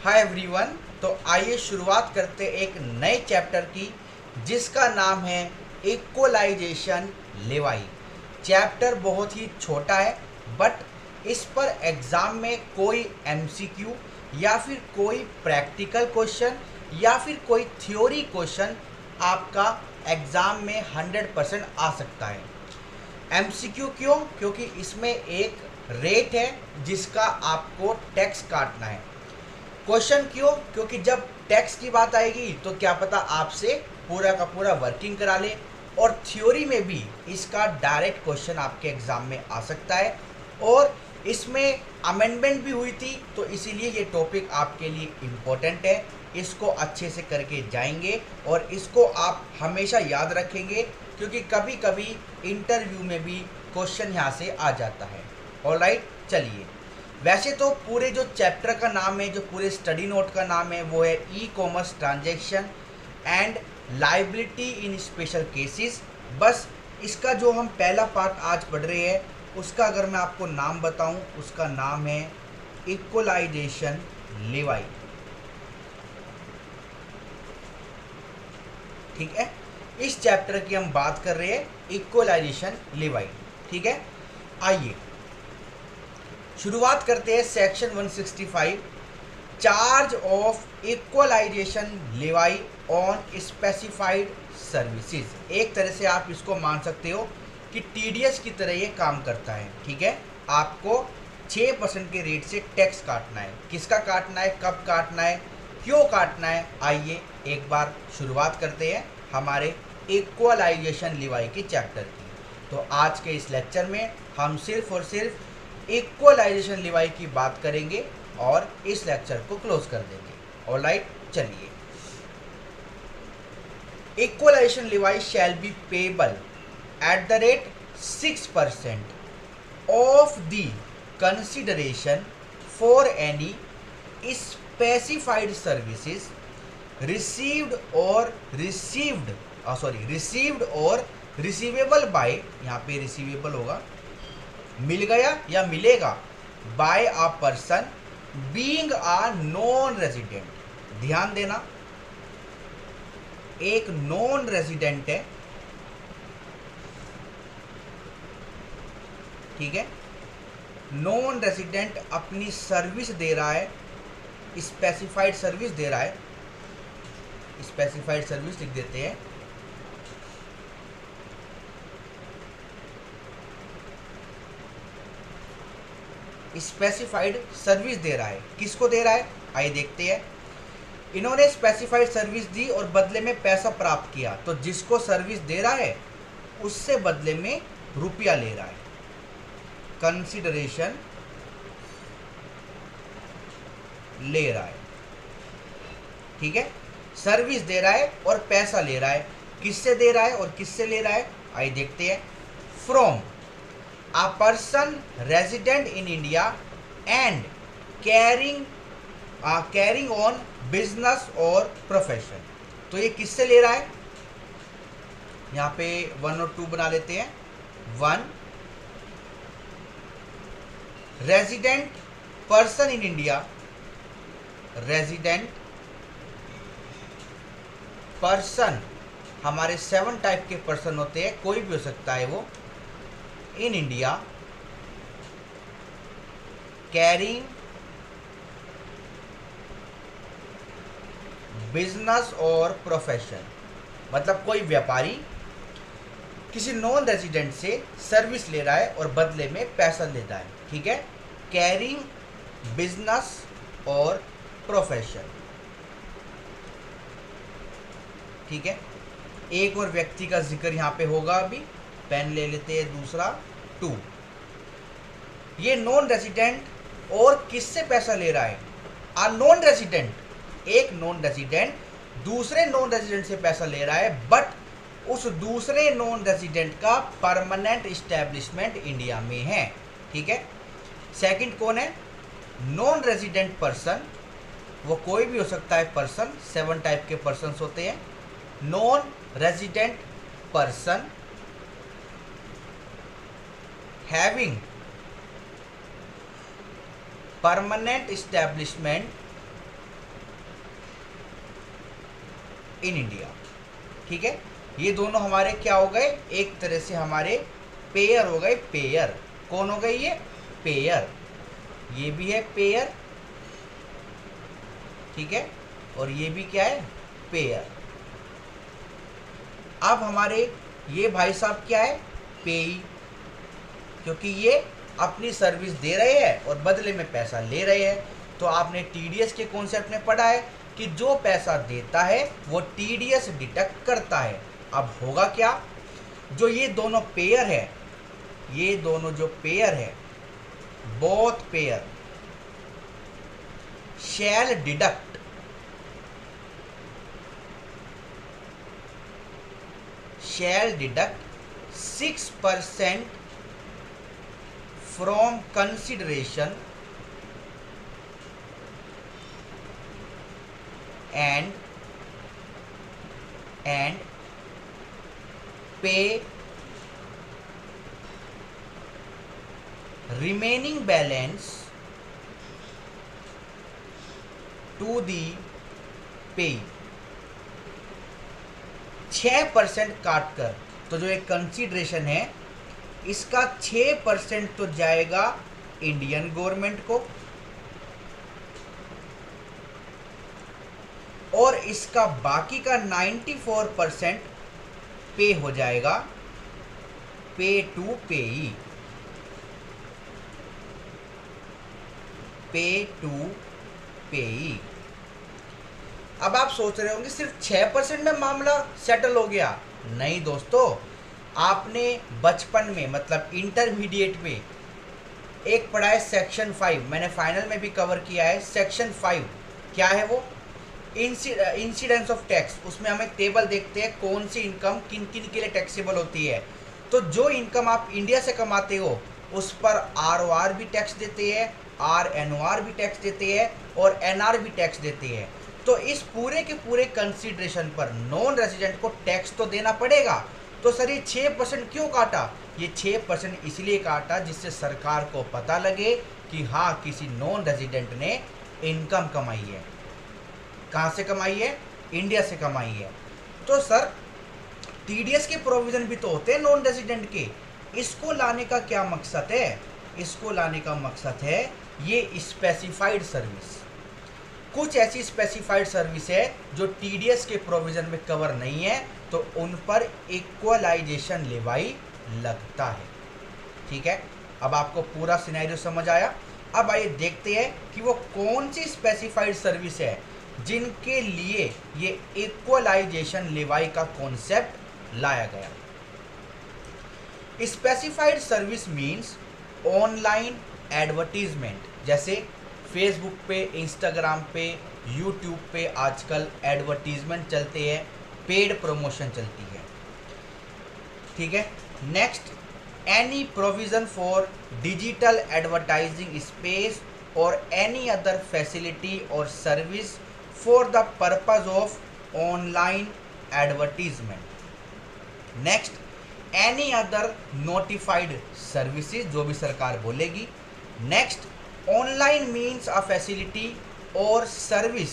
Hi everyone. तो आइए शुरुआत करते एक नए चैप्टर की जिसका नाम है इक्वलाइजेशन लेवाई। चैप्टर बहुत ही छोटा है बट इस पर एग्ज़ाम में कोई एमसीक्यू या फिर कोई प्रैक्टिकल क्वेश्चन या फिर कोई थ्योरी क्वेश्चन आपका एग्ज़ाम में 100% आ सकता है। एमसीक्यू क्यों? क्योंकि इसमें एक रेट है जिसका आपको टैक्स काटना है। क्वेश्चन क्यों? क्योंकि जब टैक्स की बात आएगी तो क्या पता आपसे पूरा का पूरा वर्किंग करा ले, और थ्योरी में भी इसका डायरेक्ट क्वेश्चन आपके एग्ज़ाम में आ सकता है। और इसमें अमेंडमेंट भी हुई थी तो इसीलिए ये टॉपिक आपके लिए इम्पोर्टेंट है। इसको अच्छे से करके जाएंगे और इसको आप हमेशा याद रखेंगे क्योंकि कभी कभी इंटरव्यू में भी क्वेश्चन यहाँ से आ जाता है। ऑलराइट, चलिए। वैसे तो पूरे जो चैप्टर का नाम है, जो पूरे स्टडी नोट का नाम है वो है e commerce transaction and liability in special cases. बस इसका जो हम पहला पार्ट आज पढ़ रहे हैं उसका अगर मैं आपको नाम बताऊं, उसका नाम है इक्वलाइजेशन लेवाई। ठीक है, इस चैप्टर की हम बात कर रहे हैं इक्वलाइजेशन लेवाई। ठीक है, आइए शुरुआत करते हैं। Section 165 charge of equalisation levy on specified services. एक तरह से आप इसको मान सकते हो कि टीडीएस की तरह ये काम करता है। ठीक है, आपको 6% के रेट से टैक्स काटना है। किसका काटना है, कब काटना है, क्यों काटना है, आइए एक बार शुरुआत करते हैं हमारे इक्वलाइजेशन लेवाई के चैप्टर की। तो आज के इस लेक्चर में हम सिर्फ और सिर्फ इक्वलाइजेशन लेवाई की बात करेंगे और इस लेक्चर को क्लोज कर देंगे। ऑलराइट, चलिए। Equalisation levy shall be payable at the rate 6% of the consideration for any specified services received और रिसीवेबल बाय, यहाँ पे रिसीवेबल होगा, मिल गया या मिलेगा, by a person being a non resident. ध्यान देना, एक नॉन रेजिडेंट है। ठीक है, नॉन रेजिडेंट अपनी सर्विस दे रहा है, स्पेसिफाइड सर्विस दे रहा है। स्पेसिफाइड सर्विस लिख देते हैं। स्पेसिफाइड सर्विस दे रहा है, किसको दे रहा है, आइए देखते हैं। इन्होंने स्पेसिफाइड सर्विस दी और बदले में पैसा प्राप्त किया, तो जिसको सर्विस दे रहा है उससे बदले में रुपया ले रहा है। कंसिडरेशन ले रहा है। ठीक है, सर्विस दे रहा है और पैसा ले रहा है। किससे दे रहा है और किससे ले रहा है, आइए देखते हैं। From a person resident in India and carrying on business और profession। तो ये किससे ले रहा है, यहाँ पे 1 और 2 बना लेते हैं। 1 resident person in India, resident person, हमारे 7 टाइप के पर्सन होते हैं, कोई भी हो सकता है वो, इन इंडिया, कैरिंग बिजनेस और प्रोफेशन, मतलब कोई व्यापारी किसी नॉन रेजिडेंट से सर्विस ले रहा है और बदले में पैसा लेता है। ठीक है, कैरिंग बिजनेस और प्रोफेशन। ठीक है, एक और व्यक्ति का जिक्र यहाँ पे होगा, अभी पेन ले लेते हैं दूसरा 2। ये नॉन रेजिडेंट और किससे पैसा ले रहा है, आ नॉन रेजिडेंट, एक नॉन रेजिडेंट दूसरे नॉन रेजिडेंट से पैसा ले रहा है, बट उस दूसरे नॉन रेजिडेंट का परमानेंट इस्टेब्लिशमेंट इंडिया में है। ठीक है, सेकंड कौन है, नॉन रेजिडेंट पर्सन, वो कोई भी हो सकता है पर्सन, 7 टाइप के पर्सन्स होते हैं। Non resident person having permanent establishment इन इंडिया। ठीक है, ये दोनों हमारे क्या हो गए, एक तरह से हमारे पेयर हो गए। पेयर कौन हो गई, ये पेयर, ये भी है पेयर, ठीक है, और ये भी क्या है, पेयर। अब हमारे ये भाई साहब क्या है, पेई, क्योंकि ये अपनी सर्विस दे रहे हैं और बदले में पैसा ले रहे हैं। तो आपने टीडीएस के कॉन्सेप्ट में पढ़ा है कि जो पैसा देता है वो टीडीएस डिडक्ट करता है। अब होगा क्या, जो ये दोनों पेयर है, ये दोनों जो पेयर है, both payer shall deduct 6% from consideration and pay remaining balance to the pay। 6% काट कर, तो जो एक कंसीडरेशन है इसका 6% तो जाएगा इंडियन गवर्नमेंट को, और इसका बाकी का 94% पे हो जाएगा पे टू पेई, पे टू पेई। अब आप सोच रहे होंगे सिर्फ 6% में मामला सेटल हो गया। नहीं दोस्तों, आपने बचपन में मतलब इंटरमीडिएट में एक पढ़ा है सेक्शन 5, मैंने फाइनल में भी कवर किया है। सेक्शन 5 क्या है, वो इंसिडेंस ऑफ टैक्स। उसमें हम एक टेबल देखते हैं कौन सी इनकम किन किन के लिए टैक्सेबल होती है। तो जो इनकम आप इंडिया से कमाते हो उस पर ROR भी टैक्स देते हैं, RNOR भी टैक्स देते हैं और NR भी टैक्स देते हैं। तो इस पूरे के पूरे कंसीडरेशन पर नॉन रेजिडेंट को टैक्स तो देना पड़ेगा। तो सर ये 6% क्यों काटा, ये 6% इसलिए काटा जिससे सरकार को पता लगे कि हाँ किसी नॉन रेजिडेंट ने इनकम कमाई है। कहाँ से कमाई है, इंडिया से कमाई है। तो सर टीडीएस के प्रोविजन भी तो होते हैं नॉन रेजिडेंट के, इसको लाने का क्या मकसद है, इसको लाने का मकसद है ये स्पेसिफाइड सर्विस। कुछ ऐसी स्पेसिफाइड सर्विस है जो टीडीएस के प्रोविजन में कवर नहीं है, तो उन पर इक्वलाइजेशन लेवाई लगता है। ठीक है, अब आपको पूरा सिनेरियो समझ आया। अब आइए देखते हैं कि वो कौन सी स्पेसिफाइड सर्विस है जिनके लिए ये इक्वलाइजेशन लेवाई का कॉन्सेप्ट लाया गया। Specified service means online advertisement, जैसे फेसबुक पे, इंस्टाग्राम पे, यूट्यूब पे आजकल एडवर्टीजमेंट चलते हैं, पेड प्रमोशन चलती है। ठीक है, next, any provision for digital advertising space और एनी अदर फैसिलिटी और service for the purpose of online advertisement. Next, any other notified services, जो भी सरकार बोलेगी। Next, online means a facility और सर्विस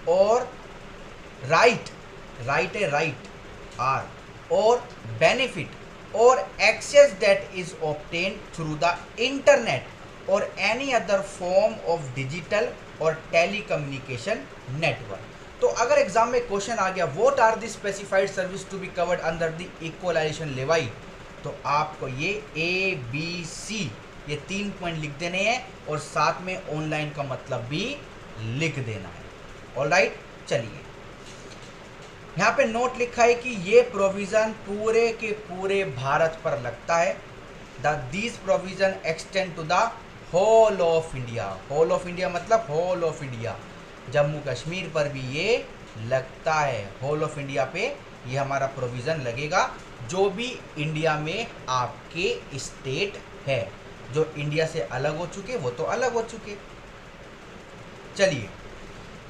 और राइट आर और बेनिफिट और access that is obtained through the internet और any other form of digital और टेलीकम्युनिकेशन नेटवर्क। तो अगर एग्जाम में क्वेश्चन आ गया what are the specified service to be covered under the equalisation levy, तो आपको ये ABC ये 3 पॉइंट लिख देने हैं और साथ में ऑनलाइन का मतलब भी लिख देना है। ऑलराइट, चलिए यहाँ पे नोट लिखा है कि ये प्रोविज़न पूरे के पूरे भारत पर लगता है। These provision extend to the whole of India. Whole of India मतलब whole of India, Jammu Kashmir पर भी ये लगता है। होल ऑफ इंडिया पे ये हमारा प्रोविज़न लगेगा। जो भी इंडिया में आपके स्टेट है, जो इंडिया से अलग हो चुके वो तो अलग हो चुके। चलिए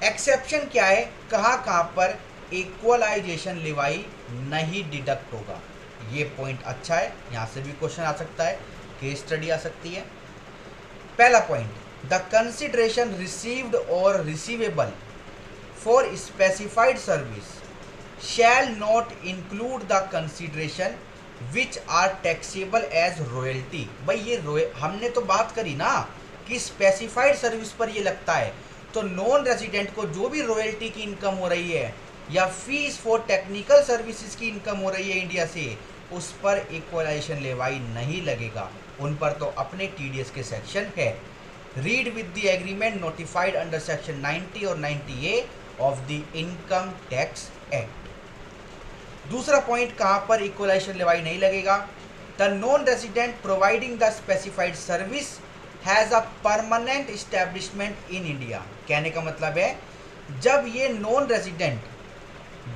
एक्सेप्शन क्या है, कहाँ कहाँ पर इक्वलाइजेशन लेवाई नहीं डिडक्ट होगा। ये पॉइंट अच्छा है, यहाँ से भी क्वेश्चन आ सकता है, केस स्टडी आ सकती है। पहला पॉइंट, द कंसिडरेशन रिसीव्ड और receivable for specified service shall not include the consideration which are taxable as royalty. भाई ये हमने तो बात करी ना कि स्पेसिफाइड सर्विस पर ये लगता है, तो नॉन रेजिडेंट को जो भी रॉयल्टी की इनकम हो रही है या फीस फॉर टेक्निकल सर्विसेज की इनकम हो रही है इंडिया से, उस पर इक्वलाइजेशन लेवाई नहीं लगेगा। उन पर तो अपने टीडीएस के सेक्शन है। Read with the agreement notified under section 90 और 90A of the income tax act. दूसरा पॉइंट कहाँ पर इक्वलाइजेशन लेवाई नहीं लगेगा? The non resident providing the specified service has a permanent establishment in India. कहने का मतलब है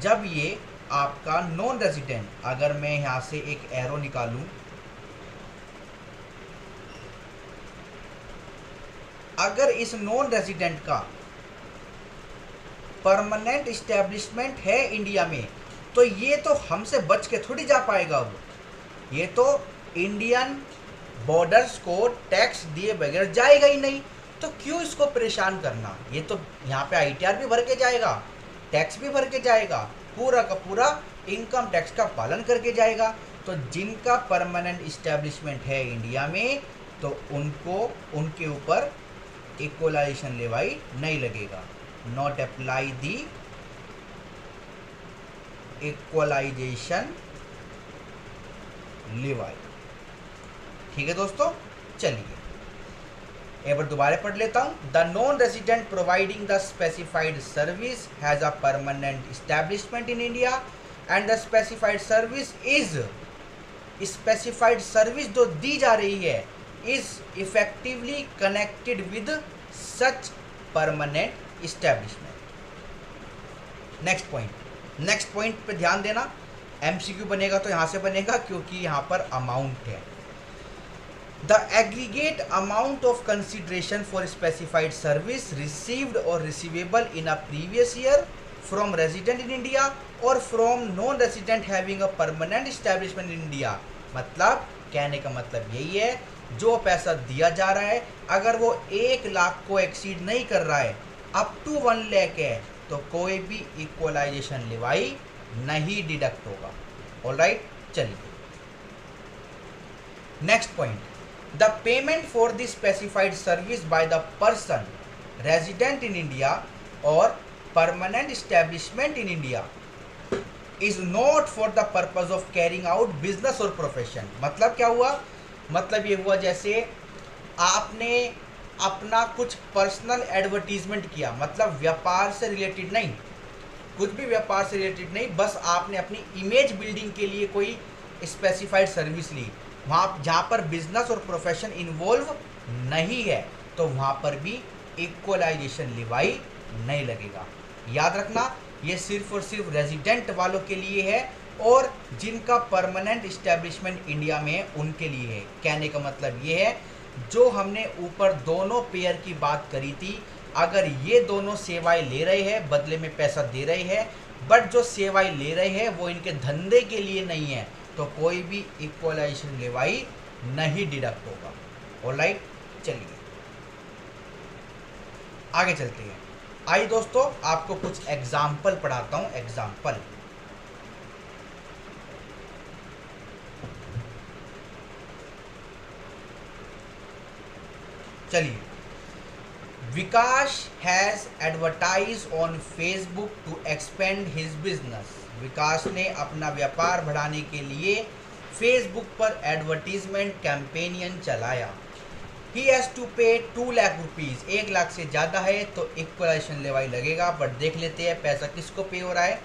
जब ये आपका नॉन रेजिडेंट, अगर मैं यहाँ से एक एरो निकालूं, अगर इस नॉन रेजिडेंट का परमानेंट इस्टेब्लिशमेंट है इंडिया में, तो ये तो हमसे बच के थोड़ी जा पाएगा। अब ये तो इंडियन बॉर्डर्स को टैक्स दिए बगैर जाएगा ही नहीं, तो क्यों इसको परेशान करना? ये तो यहाँ पे ITR भी भर के जाएगा, टैक्स भी भर के जाएगा, पूरा का पूरा इनकम टैक्स का पालन करके जाएगा। तो जिनका परमानेंट इस्टेब्लिशमेंट है इंडिया में, तो उनके ऊपर इक्वलाइजेशन लेवाई नहीं लगेगा। Not apply the equalisation levy. ठीक है दोस्तों, चलिए एक बार दोबारा पढ़ लेता हूं। The non resident providing the specified service has a permanent establishment in India and the specified service is, specified service जो दी जा रही है is effectively connected with such permanent establishment. Next point पे ध्यान देना। MCQ बनेगा तो यहाँ से बनेगा, क्योंकि यहाँ पर अमाउंट है। The aggregate amount of consideration for specified service received और receivable in a previous year from resident in India और from non resident having a permanent establishment in India. मतलब कहने का मतलब यही है, जो पैसा दिया जा रहा है अगर वो 1 लाख को एक्सीड नहीं कर रहा है, अप टू 1 लाख है, तो कोई भी इक्वलाइजेशन लेवाई नहीं डिडक्ट होगा। ऑलराइट, चलिए next point. The payment for the specified service by the person resident in India और permanent establishment in India is not for the purpose of carrying out business और profession. मतलब क्या हुआ? मतलब ये हुआ जैसे आपने अपना कुछ पर्सनल एडवर्टीजमेंट किया, मतलब व्यापार से रिलेटेड नहीं, कुछ भी व्यापार से रिलेटेड नहीं, बस आपने अपनी इमेज बिल्डिंग के लिए कोई स्पेसिफाइड सर्विस ली, वहाँ जहाँ पर बिजनेस और प्रोफेशन इन्वॉल्व नहीं है, तो वहाँ पर भी इक्वलाइजेशन लेवाई नहीं लगेगा। याद रखना, ये सिर्फ और सिर्फ रेजिडेंट वालों के लिए है और जिनका परमानेंट इस्टेब्लिशमेंट इंडिया में है उनके लिए है। कहने का मतलब ये है, जो हमने ऊपर दोनों पेयर की बात करी थी, अगर ये दोनों सेवाएं ले रहे हैं, बदले में पैसा दे रहे हैं, बट जो सेवाएं ले रहे हैं वो इनके धंधे के लिए नहीं है, तो कोई भी इक्वलाइजेशन लेवाई नहीं डिडक्ट होगा। ऑलराइट, चलिए आगे चलते हैं। आइए दोस्तों, आपको कुछ एग्जाम्पल पढ़ाता हूं। एग्जाम्पल, चलिए। Vikas has advertise on Facebook to expand his business. Vikas ने अपना व्यापार बढ़ाने के लिए फेसबुक पर एडवर्टीजमेंट कैंपेनियन चलाया। ही हैज़ टू पे 2 लाख रुपीज़। 1 लाख से ज़्यादा है तो इक्वलाइजेशन लेवाई लगेगा, बट देख लेते हैं पैसा किसको पे हो रहा है।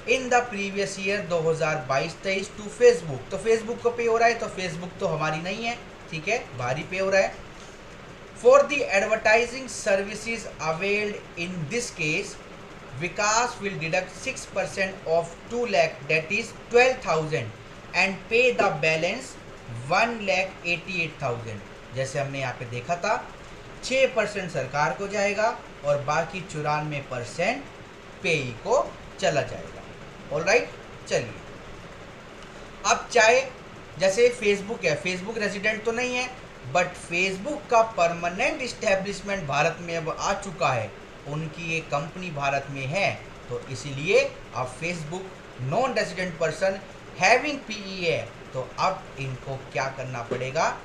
In the previous year 2022-23 to Facebook, तो फेसबुक को पे हो रहा है, तो फेसबुक तो हमारी नहीं है, ठीक है, बाहरी पे हो रहा है। For the advertising services availed in this case, Vikas will deduct 6% of 2 lakh, that is 12,000, and pay the balance 1,88,000। जैसे हमने यहाँ पे देखा था, 6% सरकार को जाएगा और बाकी 94% पेई को चला जाएगा। ऑलराइट, चलिए। अब चाहे जैसे फेसबुक है, फेसबुक रेजिडेंट तो नहीं है, बट फेसबुक का परमानेंट इस्टेब्लिशमेंट भारत में अब आ चुका है, उनकी एक कंपनी भारत में है, तो इसीलिए अब Facebook non resident person having PE है, तो अब इनको क्या करना पड़ेगा,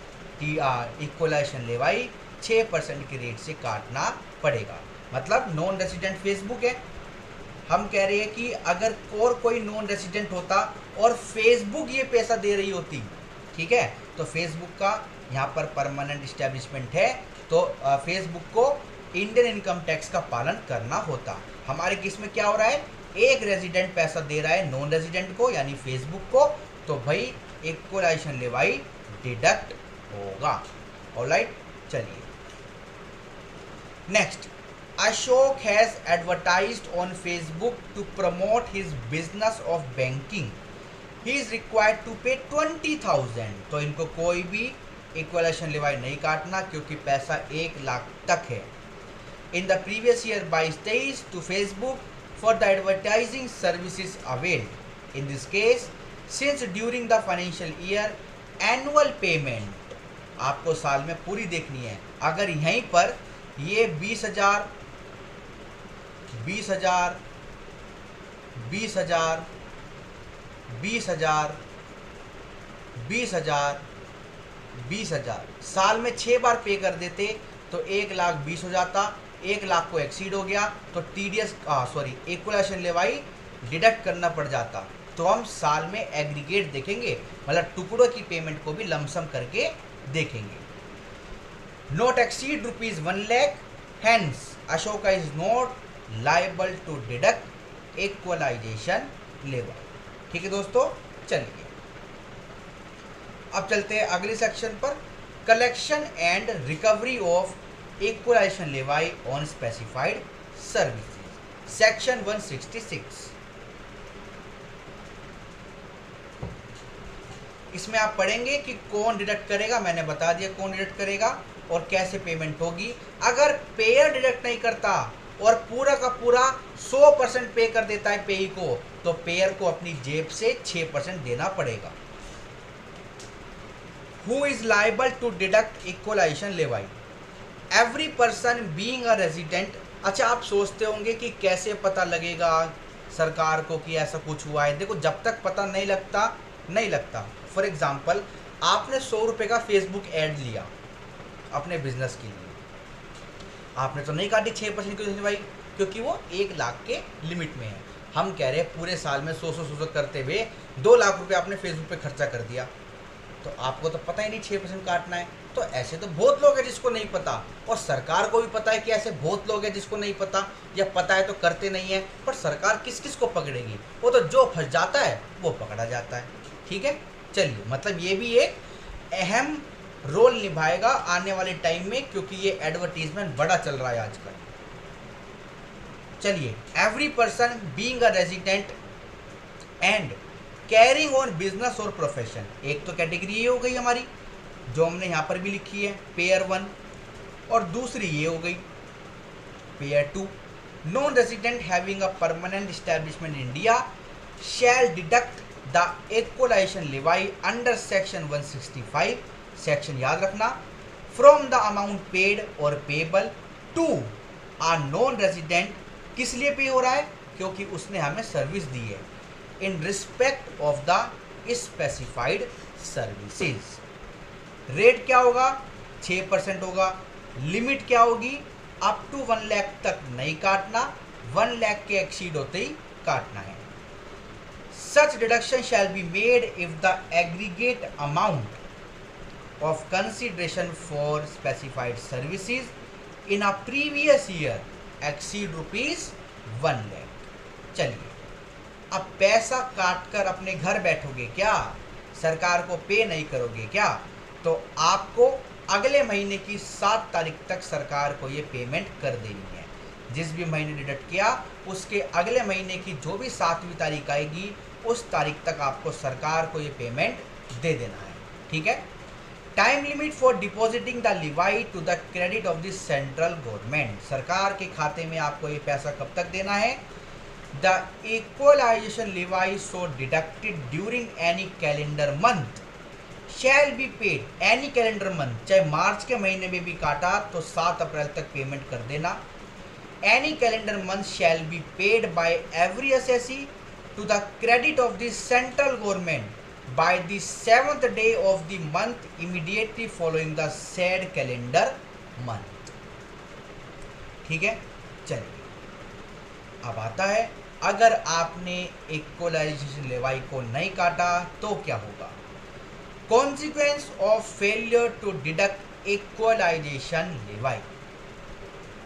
इक्वलाइजेशन लेवाई 6% के रेट से काटना पड़ेगा। मतलब नॉन रेजिडेंट फेसबुक है, हम कह रहे हैं कि अगर और कोई नॉन रेजिडेंट होता और फेसबुक ये पैसा दे रही होती, ठीक है, तो फेसबुक का यहाँ पर परमानेंट इस्टेब्लिशमेंट है, तो फेसबुक को इंडियन इनकम टैक्स का पालन करना होता। हमारे केस में क्या हो रहा है, एक रेजिडेंट पैसा दे रहा है नॉन रेजिडेंट को यानी फेसबुक को, तो भाई इक्वलाइजेशन लेवाई डिडक्ट होगा। ऑलराइट, चलिए next. Ashok has advertised on Facebook to promote his business of banking, he is required to pay 20,000। तो इनको कोई भी इक्वलाइजेशन लेवाई नहीं काटना क्योंकि पैसा 1 लाख तक है। In the previous year 22-23 to Facebook for the advertising services availed. In this case since during the financial year annual payment आपको साल में पूरी देखनी है। अगर यहीं पर ये 20,000 20,000 20,000 20,000 20,000 20,000 साल में 6 बार पे कर देते तो 1,20,000 हो जाता, 1 लाख को एक्सीड हो गया तो टीडीएस इक्वलाइजेशन लेवाई डिडक्ट करना पड़ जाता। तो हम साल में एग्रीगेट देखेंगे, मतलब टुकड़ों की पेमेंट को भी लमसम करके देखेंगे। Not exceed ₹1 lakh, hence Ashoka is not liable to deduct equalisation levy. ठीक है दोस्तों, चलिए अब चलते हैं अगले सेक्शन पर, collection and recovery of equalisation levy on specified services, section 166। इसमें आप पढ़ेंगे कि कौन डिडक्ट करेगा, मैंने बता दिया कौन डिडक्ट करेगा और कैसे पेमेंट होगी। अगर पेयर डिडक्ट नहीं करता और पूरा का पूरा 100% पे कर देता है पेई को, तो पेयर को अपनी जेब से 6% देना पड़ेगा। Who is liable to deduct equalization levy? Every person being a resident। अच्छा, आप सोचते होंगे कि कैसे पता लगेगा सरकार को कि ऐसा कुछ हुआ है। देखो, जब तक पता नहीं लगता। फॉर एग्जाम्पल, आपने 100 रुपये का फेसबुक ऐड लिया अपने बिजनेस के लिए, आपने तो नहीं काटी 6% की भाई, क्योंकि वो 1 लाख के लिमिट में है। हम कह रहे हैं पूरे साल में 100 करते हुए 2 लाख रुपए आपने फेसबुक पे खर्चा कर दिया, तो आपको तो पता ही नहीं 6% काटना है। तो ऐसे तो बहुत लोग हैं जिसको नहीं पता, और सरकार को भी पता है कि ऐसे बहुत लोग हैं जिसको नहीं पता, या पता है तो करते नहीं है। पर सरकार किस किस को पकड़ेगी, वो तो जो फंस जाता है वो पकड़ा जाता है। ठीक है, चलिए, मतलब ये भी एक अहम रोल निभाएगा आने वाले टाइम में, क्योंकि ये एडवर्टीजमेंट बड़ा चल रहा है आजकल। चलिए, every person being a resident and carrying on business और प्रोफेशन, एक तो कैटेगरी ये हो गई हमारी जो हमने यहाँ पर भी लिखी है पेयर 1, और दूसरी ये हो गई payer 2। Non resident having a permanent establishment in India shall deduct the equalisation levy under section 165, section याद रखना, फ्रॉम द अमाउंट पेड और payable to a non resident. किस लिए पे हो रहा है, क्योंकि उसने हमें सर्विस दी है, इन respect of the specified services. Rate क्या होगा, 6% होगा। लिमिट क्या होगी, अप टू 1 लाख तक नहीं काटना, 1 लाख के एक्सीड होते ही काटना है। Such deduction shall be made if the aggregate amount of consideration for specified services in a previous year exceed ₹1 lakh. चलिए, अब पैसा काट कर अपने घर बैठोगे क्या, सरकार को पे नहीं करोगे क्या, तो आपको अगले महीने की 7 तारीख तक सरकार को ये पेमेंट कर देनी है। जिस भी महीने डिडक्ट किया उसके अगले महीने की जो भी 7वीं तारीख आएगी उस तारीख तक आपको सरकार को ये पेमेंट दे देना है। ठीक है। Time limit for depositing the levy to the credit of the central government, सरकार के खाते में आपको ये पैसा कब तक देना है। The equalisation levy so deducted during any calendar month shall be paid any calendar month, चाहे मार्च के महीने में भी काटा तो 7 अप्रैल तक पेमेंट कर देना। any calendar month shall be paid by every assessee to the credit of the central government by the 7th day of the month immediately following the said calendar month। ठीक है, चलिए अब आता है, अगर आपने इक्वलाइजेशन लेवाई को नहीं काटा तो क्या होगा। Consequence of failure to deduct equalisation levy,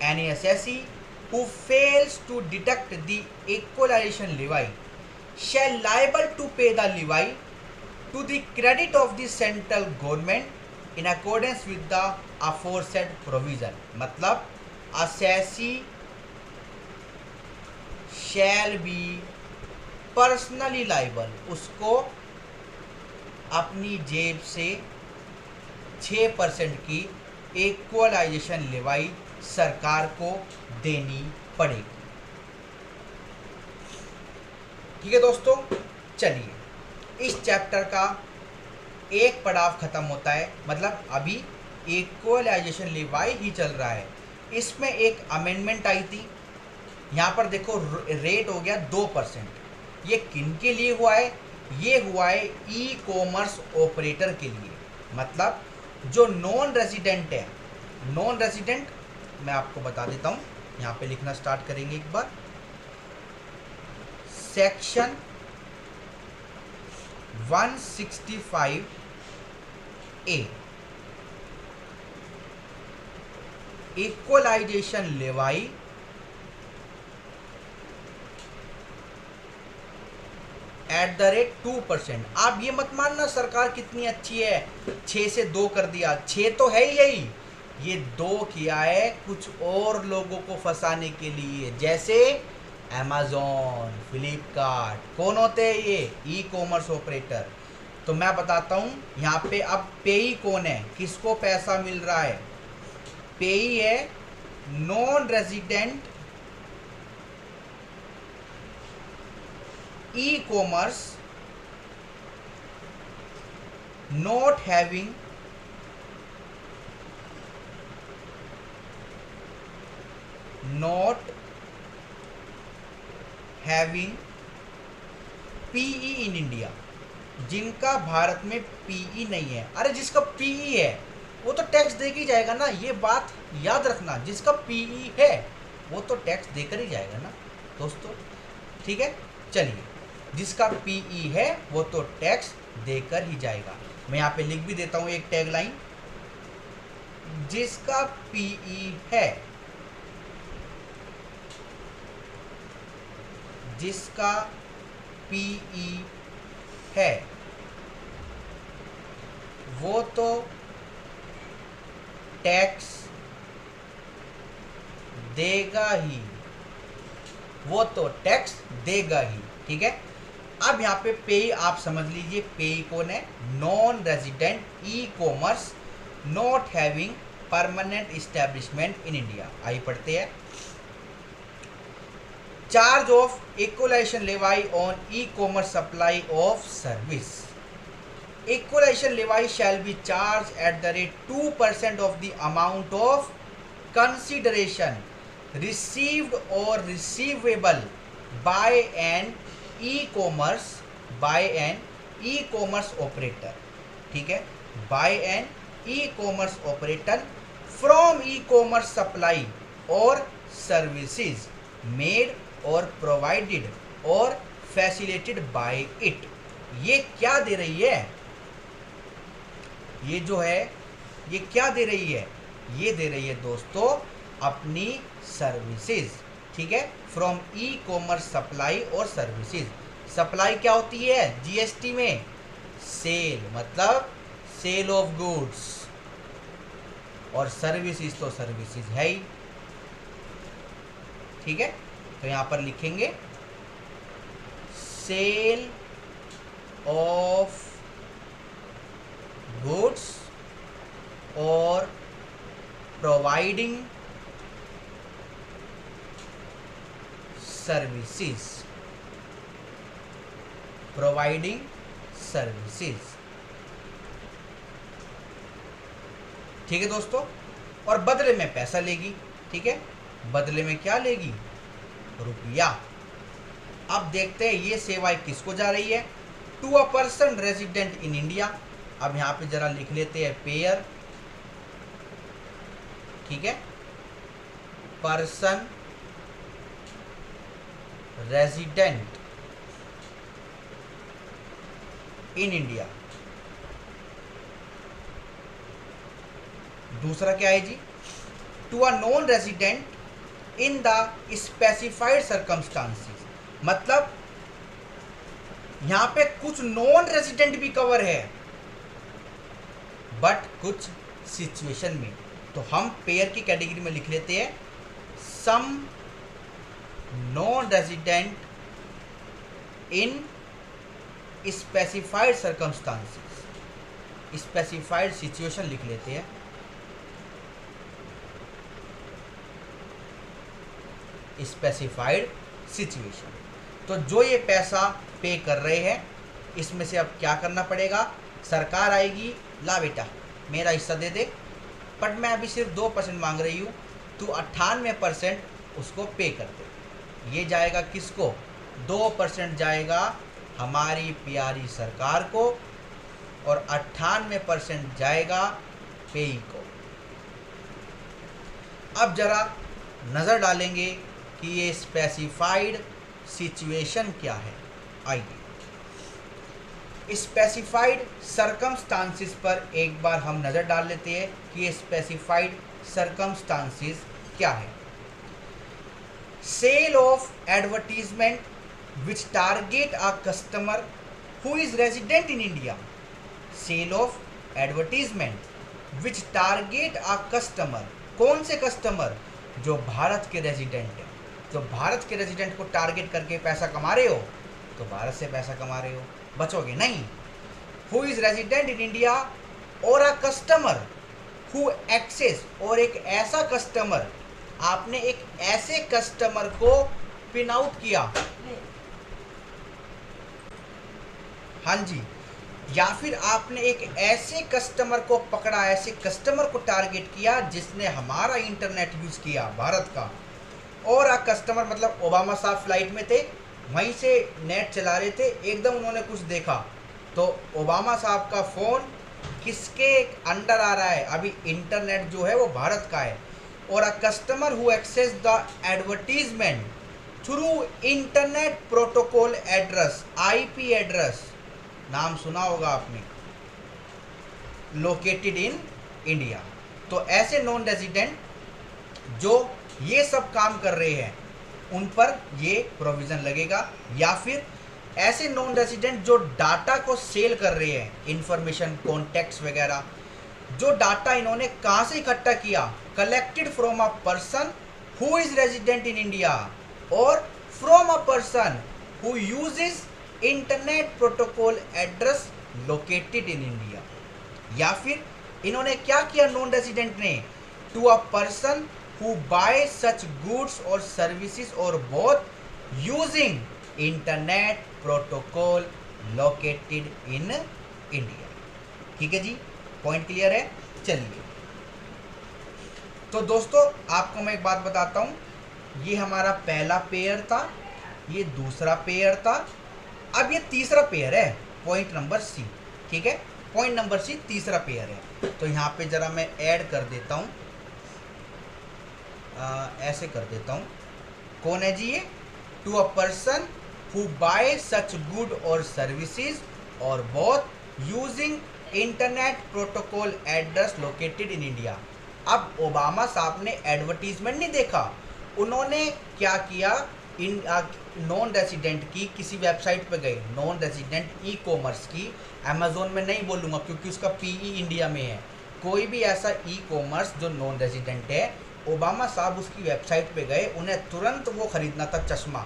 any assessee who fails to deduct the equalization levy shall liable to pay the levy to the credit of the central government in accordance with the aforesaid provision। मतलब assessee shall be personally liable, उसको अपनी जेब से 6% की equalisation लेवाई सरकार को देनी पड़ेगी। ठीक है दोस्तों, चलिए इस चैप्टर का एक पड़ाव खत्म होता है, मतलब अभी इक्वलाइजेशन लेवाई ही चल रहा है। इसमें एक अमेंडमेंट आई थी, यहाँ पर देखो रेट हो गया 2%। ये किन के लिए हुआ है, ये हुआ है ई कॉमर्स ऑपरेटर के लिए, मतलब जो नॉन रेजिडेंट है। नॉन रेजिडेंट मैं आपको बता देता हूँ, यहाँ पे लिखना स्टार्ट करेंगे एक बार। Section 165A equalisation levy at the rate 2%। आप ये मत मानना सरकार कितनी अच्छी है, 6 से 2 कर दिया, 6 तो है ही यही, ये 2 किया है कुछ और लोगों को फंसाने के लिए, जैसे अमेज़ॉन, फ्लिपकार्ट। कौन होते हैं ये, ई कॉमर्स ऑपरेटर। तो मैं बताता हूँ यहाँ पे अब पेई कौन है, किसको पैसा मिल रहा है। पेई है non resident e commerce not having PE in India, जिनका भारत में पीई नहीं है। अरे जिसका पीई है वो तो टैक्स दे के ही जाएगा ना, ये बात याद रखना, जिसका पीई है वो तो टैक्स देकर ही जाएगा ना दोस्तों। ठीक है, चलिए जिसका पीई है वो तो टैक्स देकर ही जाएगा। मैं यहाँ पे लिख भी देता हूँ एक टैगलाइन, जिसका पीई है, जिसका पीई है वो तो टैक्स देगा ही, वो तो टैक्स देगा ही। ठीक है, अब यहाँ पे पेई आप समझ लीजिए, पेई कौन है, non resident e commerce not having permanent establishment in India. आइए पढ़ते हैं। Charge of equalisation levy on e commerce supply of service. Equalisation levy shall be charge at the rate 2% of the amount of consideration received और receivable by an e commerce operator. ठीक है, by an e commerce operator from e commerce supply और services made और provided और facilitated by it. ये क्या दे रही है, ये जो है ये क्या दे रही है, ये दे रही है दोस्तों अपनी सर्विसेज। ठीक है, फ्रॉम ई कॉमर्स सप्लाई और सर्विसेज। सप्लाई क्या होती है जीएसटी में, सेल, मतलब सेल ऑफ गुड्स, और सर्विसेज तो सर्विसेज है ही। ठीक है, तो यहां पर लिखेंगे सेल ऑफ गुड्स और प्रोवाइडिंग सर्विसेज, ठीक है दोस्तों, और बदले में पैसा लेगी। ठीक है, बदले में क्या लेगी? रुपया। अब देखते हैं ये सेवाएं किसको जा रही है? To a person resident in India. अब यहाँ पे जरा लिख लेते हैं पेयर, ठीक है, पर्सन रेजिडेंट इन इंडिया। दूसरा क्या है जी? To a non resident in the specified circumstances. मतलब यहां पे कुछ नॉन रेजिडेंट भी कवर है, बट कुछ सिचुएशन में। तो हम पेयर की कैटेगरी में लिख लेते हैं some non resident in specified circumstances, specified situation लिख लेते हैं। Specified situation. तो जो ये पैसा पे कर रहे हैं, इसमें से अब क्या करना पड़ेगा? सरकार आएगी, ला बेटा मेरा हिस्सा दे दे, बट मैं अभी सिर्फ 2% मांग रही हूँ, तो 98% उसको पे कर दे। ये जाएगा किसको? 2% जाएगा हमारी प्यारी सरकार को, और 98% जाएगा पेई को। अब जरा नज़र डालेंगे कि ये स्पेसिफाइड सिचुएशन क्या है। आइए स्पेसिफाइड सर्कमस्टांसेस पर एक बार हम नज़र डाल लेते हैं कि ये स्पेसिफाइड सर्कमस्टांसेस क्या है। Sale of advertisement which target a customer who is resident in India. Sale of advertisement which target a customer. कौन से कस्टमर? जो भारत के रेजिडेंट है। तो भारत के रेजिडेंट को टारगेट करके पैसा कमा रहे हो, तो भारत से पैसा कमा रहे हो, बचोगे नहीं। Who is resident in India और अ कस्टमर हु एक्सेस, और एक ऐसा कस्टमर, आपने एक ऐसे कस्टमर को पिन आउट किया, हाँ जी, या फिर आपने एक ऐसे कस्टमर को पकड़ा, ऐसे कस्टमर को टारगेट किया जिसने हमारा इंटरनेट यूज़ किया भारत का। और आ कस्टमर मतलब ओबामा साहब फ्लाइट में थे, वहीं से नेट चला रहे थे, एकदम उन्होंने कुछ देखा तो ओबामा साहब का फ़ोन किसके अंडर आ रहा है? अभी इंटरनेट जो है वो भारत का है। और a customer who access the advertisement through internet protocol address, IP address, नाम सुना होगा आपने, लोकेटेड इन इंडिया। तो ऐसे नॉन रेजिडेंट जो ये सब काम कर रहे हैं उन पर ये प्रोविज़न लगेगा। या फिर ऐसे नॉन रेजिडेंट जो डाटा को सेल कर रहे हैं, इंफॉर्मेशन, कॉन्टैक्ट्स वगैरह, जो डाटा इन्होंने कहाँ से इकट्ठा किया? Collected from a person who is resident in India और from a person who uses internet protocol address located in India. या फिर इन्होंने क्या किया नॉन रेजिडेंट ने? To a person who buy such goods और सर्विसेज और both using internet protocol located in India. ठीक है जी, पॉइंट क्लियर है? चलिए, तो दोस्तों आपको मैं एक बात बताता हूँ, ये हमारा पहला पेयर था, ये दूसरा पेयर था, अब ये तीसरा पेयर है, पॉइंट नंबर सी। ठीक है, पॉइंट नंबर सी तीसरा पेयर है। तो यहाँ पे जरा मैं ऐड कर देता हूँ, ऐसे कर देता हूँ। कौन है जी ये? To a person who buy such good और सर्विसेज और both using internet protocol address located in India. अब ओबामा साहब ने एडवर्टीजमेंट नहीं देखा, उन्होंने क्या किया? इन नॉन रेजिडेंट की किसी वेबसाइट पे गए, नॉन रेजिडेंट ई कॉमर्स की, अमेजोन में नहीं बोलूँगा क्योंकि उसका पीई इंडिया में है, कोई भी ऐसा ई कॉमर्स जो नॉन रेजिडेंट है, ओबामा साहब उसकी वेबसाइट पे गए, उन्हें तुरंत वो ख़रीदना था चश्मा,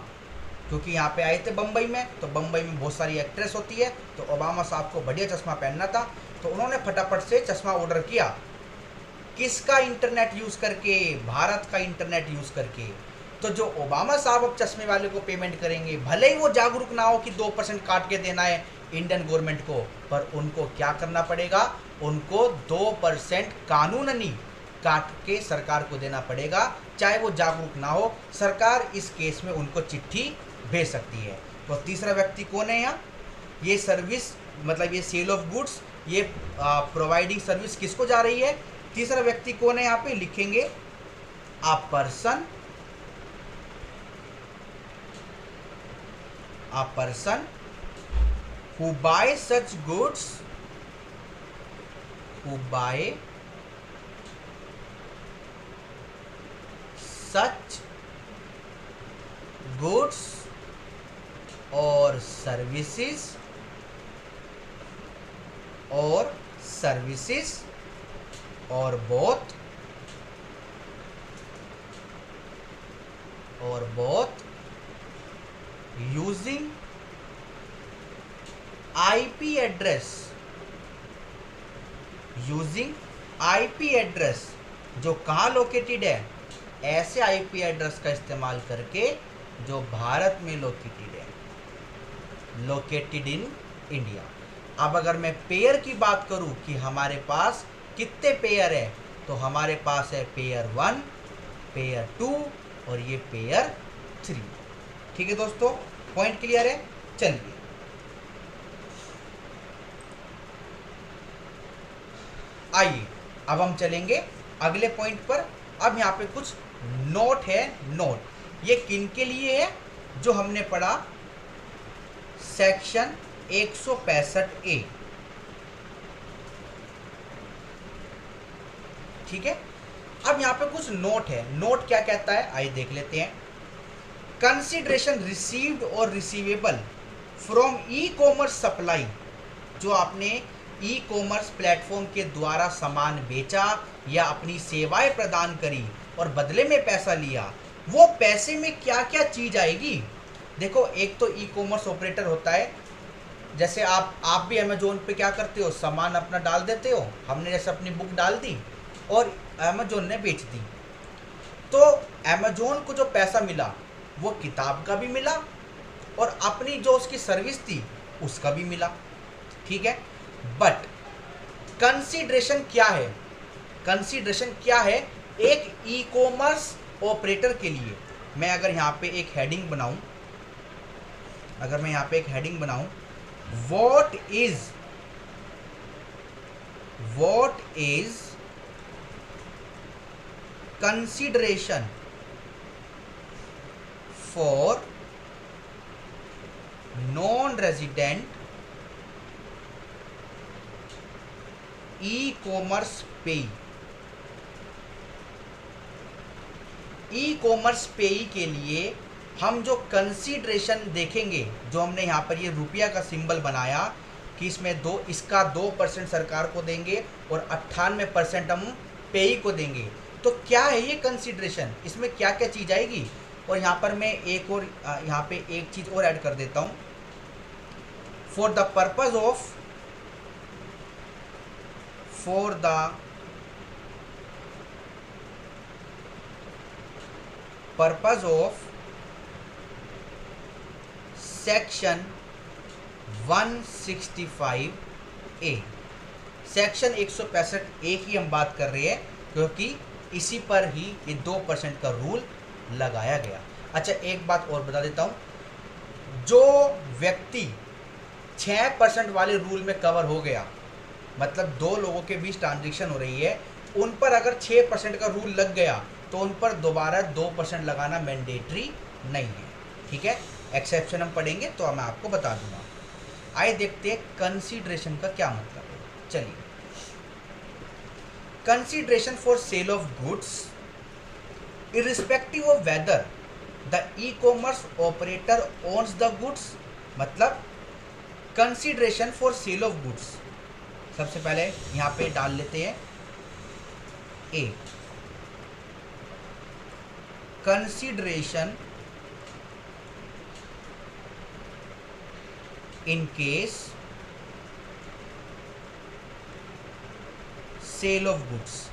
क्योंकि यहाँ पे आए थे बम्बई में, तो बम्बई में बहुत सारी एक्ट्रेस होती है, तो ओबामा साहब को बढ़िया चश्मा पहनना था, तो उन्होंने फटाफट से चश्मा ऑर्डर किया। किसका इंटरनेट यूज़ करके? भारत का इंटरनेट यूज़ करके। तो जो ओबामा साहब अब चश्मे वाले को पेमेंट करेंगे, भले ही वो जागरूक ना हो कि 2% काट के देना है इंडियन गवर्नमेंट को, पर उनको क्या करना पड़ेगा? उनको 2% कानूननी काट के सरकार को देना पड़ेगा, चाहे वो जागरूक ना हो। सरकार इस केस में उनको चिट्ठी भेज सकती है। तो तीसरा व्यक्ति कौन है यहाँ? ये सर्विस मतलब ये सेल ऑफ गुड्स, ये प्रोवाइडिंग सर्विस किसको जा रही है? तीसरा व्यक्ति कौन है यहाँ पे? लिखेंगे a person who buy such goods, who buy such goods or services or both using IP address जो कहाँ लोकेटेड है? ऐसे IP एड्रेस का इस्तेमाल करके जो भारत में लोकेटेड है, लोकेटेड इन इंडिया। अब अगर मैं पेयर की बात करूं कि हमारे पास कितने पेयर है, तो हमारे पास है पेयर 1, पेयर 2 और ये पेयर 3। ठीक है दोस्तों, पॉइंट क्लियर है? चलिए आइए अब हम चलेंगे अगले पॉइंट पर। अब यहाँ पे कुछ नोट है। नोट ये किन के लिए है? जो हमने पढ़ा सेक्शन 165A। ठीक है, अब यहाँ पे कुछ नोट है। नोट क्या कहता है आइए देख लेते हैं। कंसिडरेशन रिसीव्ड और receivable from e commerce supply, जो आपने ई कॉमर्स प्लेटफॉर्म के द्वारा सामान बेचा या अपनी सेवाएं प्रदान करी और बदले में पैसा लिया, वो पैसे में क्या क्या चीज आएगी? देखो, एक तो ई कॉमर्स ऑपरेटर होता है, जैसे आप भी अमेजोन पे क्या करते हो, सामान अपना डाल देते हो। हमने जैसे अपनी बुक डाल दी और अमेजोन ने बेच दी, तो अमेजोन को जो पैसा मिला वो किताब का भी मिला और अपनी जो उसकी सर्विस थी उसका भी मिला। ठीक है, बट कंसीडरेशन क्या है? कंसीडरेशन क्या है एक ई कॉमर्स ऑपरेटर के लिए? मैं अगर यहाँ पे एक हेडिंग बनाऊं, what is consideration for non resident e commerce payee. E commerce पेई के लिए हम जो कंसीडरेशन देखेंगे, जो हमने यहाँ पर ये रुपया का सिंबल बनाया कि इसमें इसका 2% सरकार को देंगे और 98% हम पेई को देंगे, तो क्या है ये कंसीडरेशन? इसमें क्या क्या चीज़ आएगी? और यहाँ पर मैं यहाँ पे एक चीज़ और ऐड कर देता हूँ। For the purpose of section 165A, section 165A की हम बात कर रहे हैं, क्योंकि इसी पर ही ये 2% का रूल लगाया गया। अच्छा, एक बात और बता देता हूँ, जो व्यक्ति 6% वाले रूल में कवर हो गया, मतलब 2 लोगों के बीच ट्रांजैक्शन हो रही है, उन पर अगर 6% का रूल लग गया तो उन पर दोबारा 2% लगाना मैंडेटरी नहीं है। ठीक है, एक्सेप्शन हम पढ़ेंगे तो मैं आपको बता दूंगा। आइए देखते हैं कंसीडरेशन का क्या मतलब है। चलिए, consideration for sale of goods irrespective of whether the e-commerce operator owns the goods, मतलब consideration for sale of goods. सबसे पहले यहाँ पे डाल लेते हैं A, consideration in case sale of goods,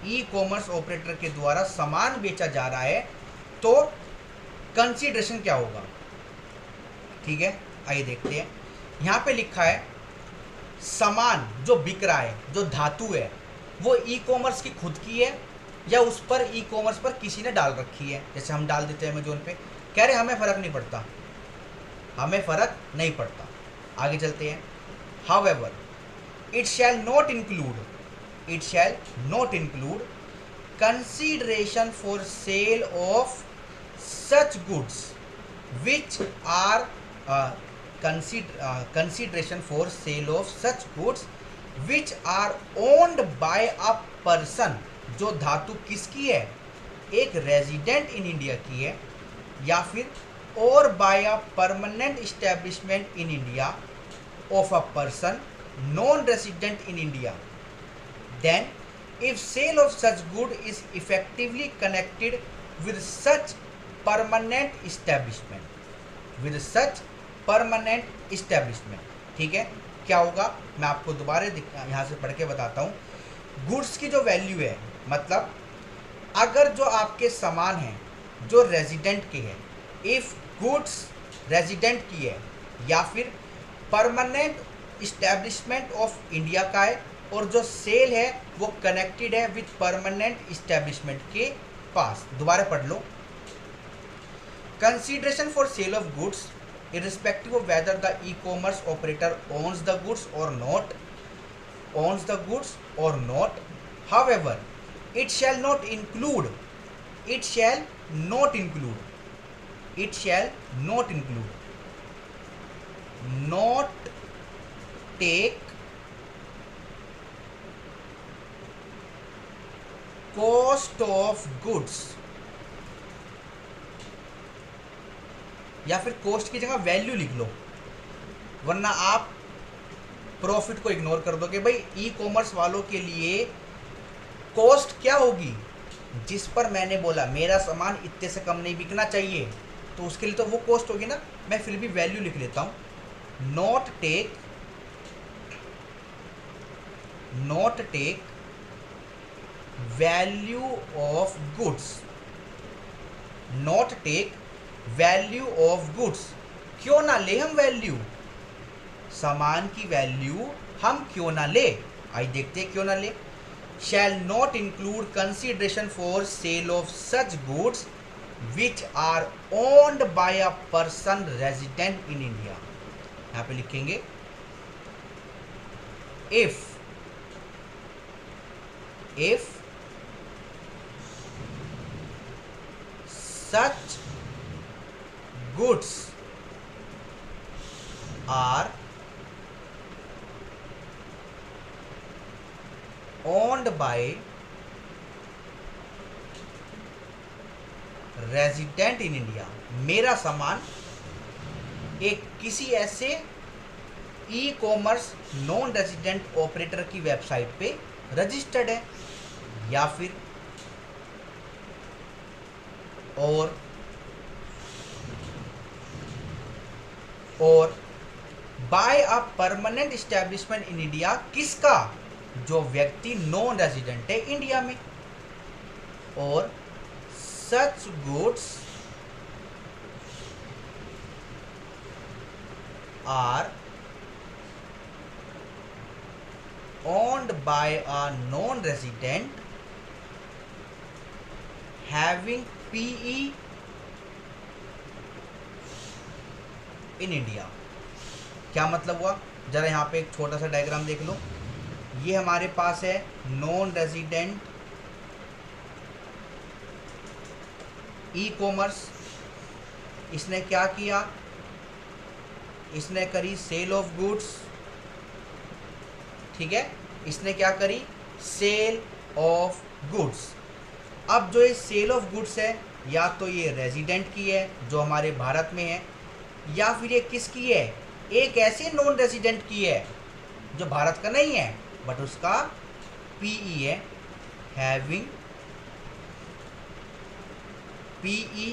e commerce operator के द्वारा सामान बेचा जा रहा है तो कंसीडरेशन क्या होगा? ठीक है, आइए देखते हैं। यहाँ पे लिखा है सामान जो बिक रहा है, जो धातु है, वो ई कॉमर्स की खुद की है या उस पर ई कॉमर्स पर किसी ने डाल रखी है, जैसे हम डाल देते हैं अमेजोन पे, कह रहे हमें फ़र्क नहीं पड़ता, हमें फ़र्क नहीं पड़ता। आगे चलते हैं। However it shall not include consideration for sale of such goods which are consideration for sale of such goods which are owned by a person, जो धातु किसकी है, एक रेजिडेंट इन इंडिया की है, या फिर और by a permanent establishment in India of a person non resident in India, then if sale of such good is effectively connected with such permanent establishment, ठीक है। क्या होगा, मैं आपको दोबारा यहाँ से पढ़ के बताता हूँ। गुड्स की जो वैल्यू है, मतलब अगर जो आपके सामान हैं जो रेजिडेंट के हैं, इफ़ गुड्स रेजिडेंट की है या फिर परमानेंट इस्टेब्लिशमेंट ऑफ इंडिया का है, और जो सेल है वो कनेक्टेड है विथ परमानेंट इस्टेब्लिशमेंट के पास। दोबारा पढ़ लो। Consideration for sale of goods, irrespective of whether the e-commerce operator owns the goods or not, however, it shall not take cost of goods, या फिर कॉस्ट की जगह वैल्यू लिख लो, वरना आप प्रॉफिट को इग्नोर कर दोगे। भाई ई कॉमर्स वालों के लिए कॉस्ट क्या होगी, जिस पर मैंने बोला मेरा सामान इतने से कम नहीं बिकना चाहिए, तो उसके लिए तो वो कॉस्ट होगी ना। मैं फिर भी वैल्यू लिख लेता हूँ। Not take value of goods, not take value of goods, क्यों ना ले हम वैल्यू, सामान की वैल्यू हम क्यों ना ले, आइए देखते हैं क्यों ना ले। Shall not include consideration for sale of such goods which are owned by a person resident in India. यहाँ पे लिखेंगे if such goods are owned by resident in India, मेरा सामान एक किसी ऐसे e commerce non resident operator की website पे रजिस्टर्ड है, या फिर और by a permanent establishment in India, किसका, जो व्यक्ति नॉन रेजिडेंट है इंडिया में, और such goods are owned by a non-resident having PE in India। क्या मतलब हुआ, जरा यहाँ पे एक छोटा सा डायग्राम देख लो। ये हमारे पास है नॉन रेजिडेंट ई कॉमर्स, इसने क्या किया, इसने करी सेल ऑफ गुड्स, ठीक है, इसने क्या करी, सेल ऑफ गुड्स। अब जो ये सेल ऑफ गुड्स है, या तो ये रेजिडेंट की है जो हमारे भारत में है, या फिर ये किसकी है, एक ऐसे नॉन रेजिडेंट की है जो भारत का नहीं है बट उसका पीई है, हैविंग पीई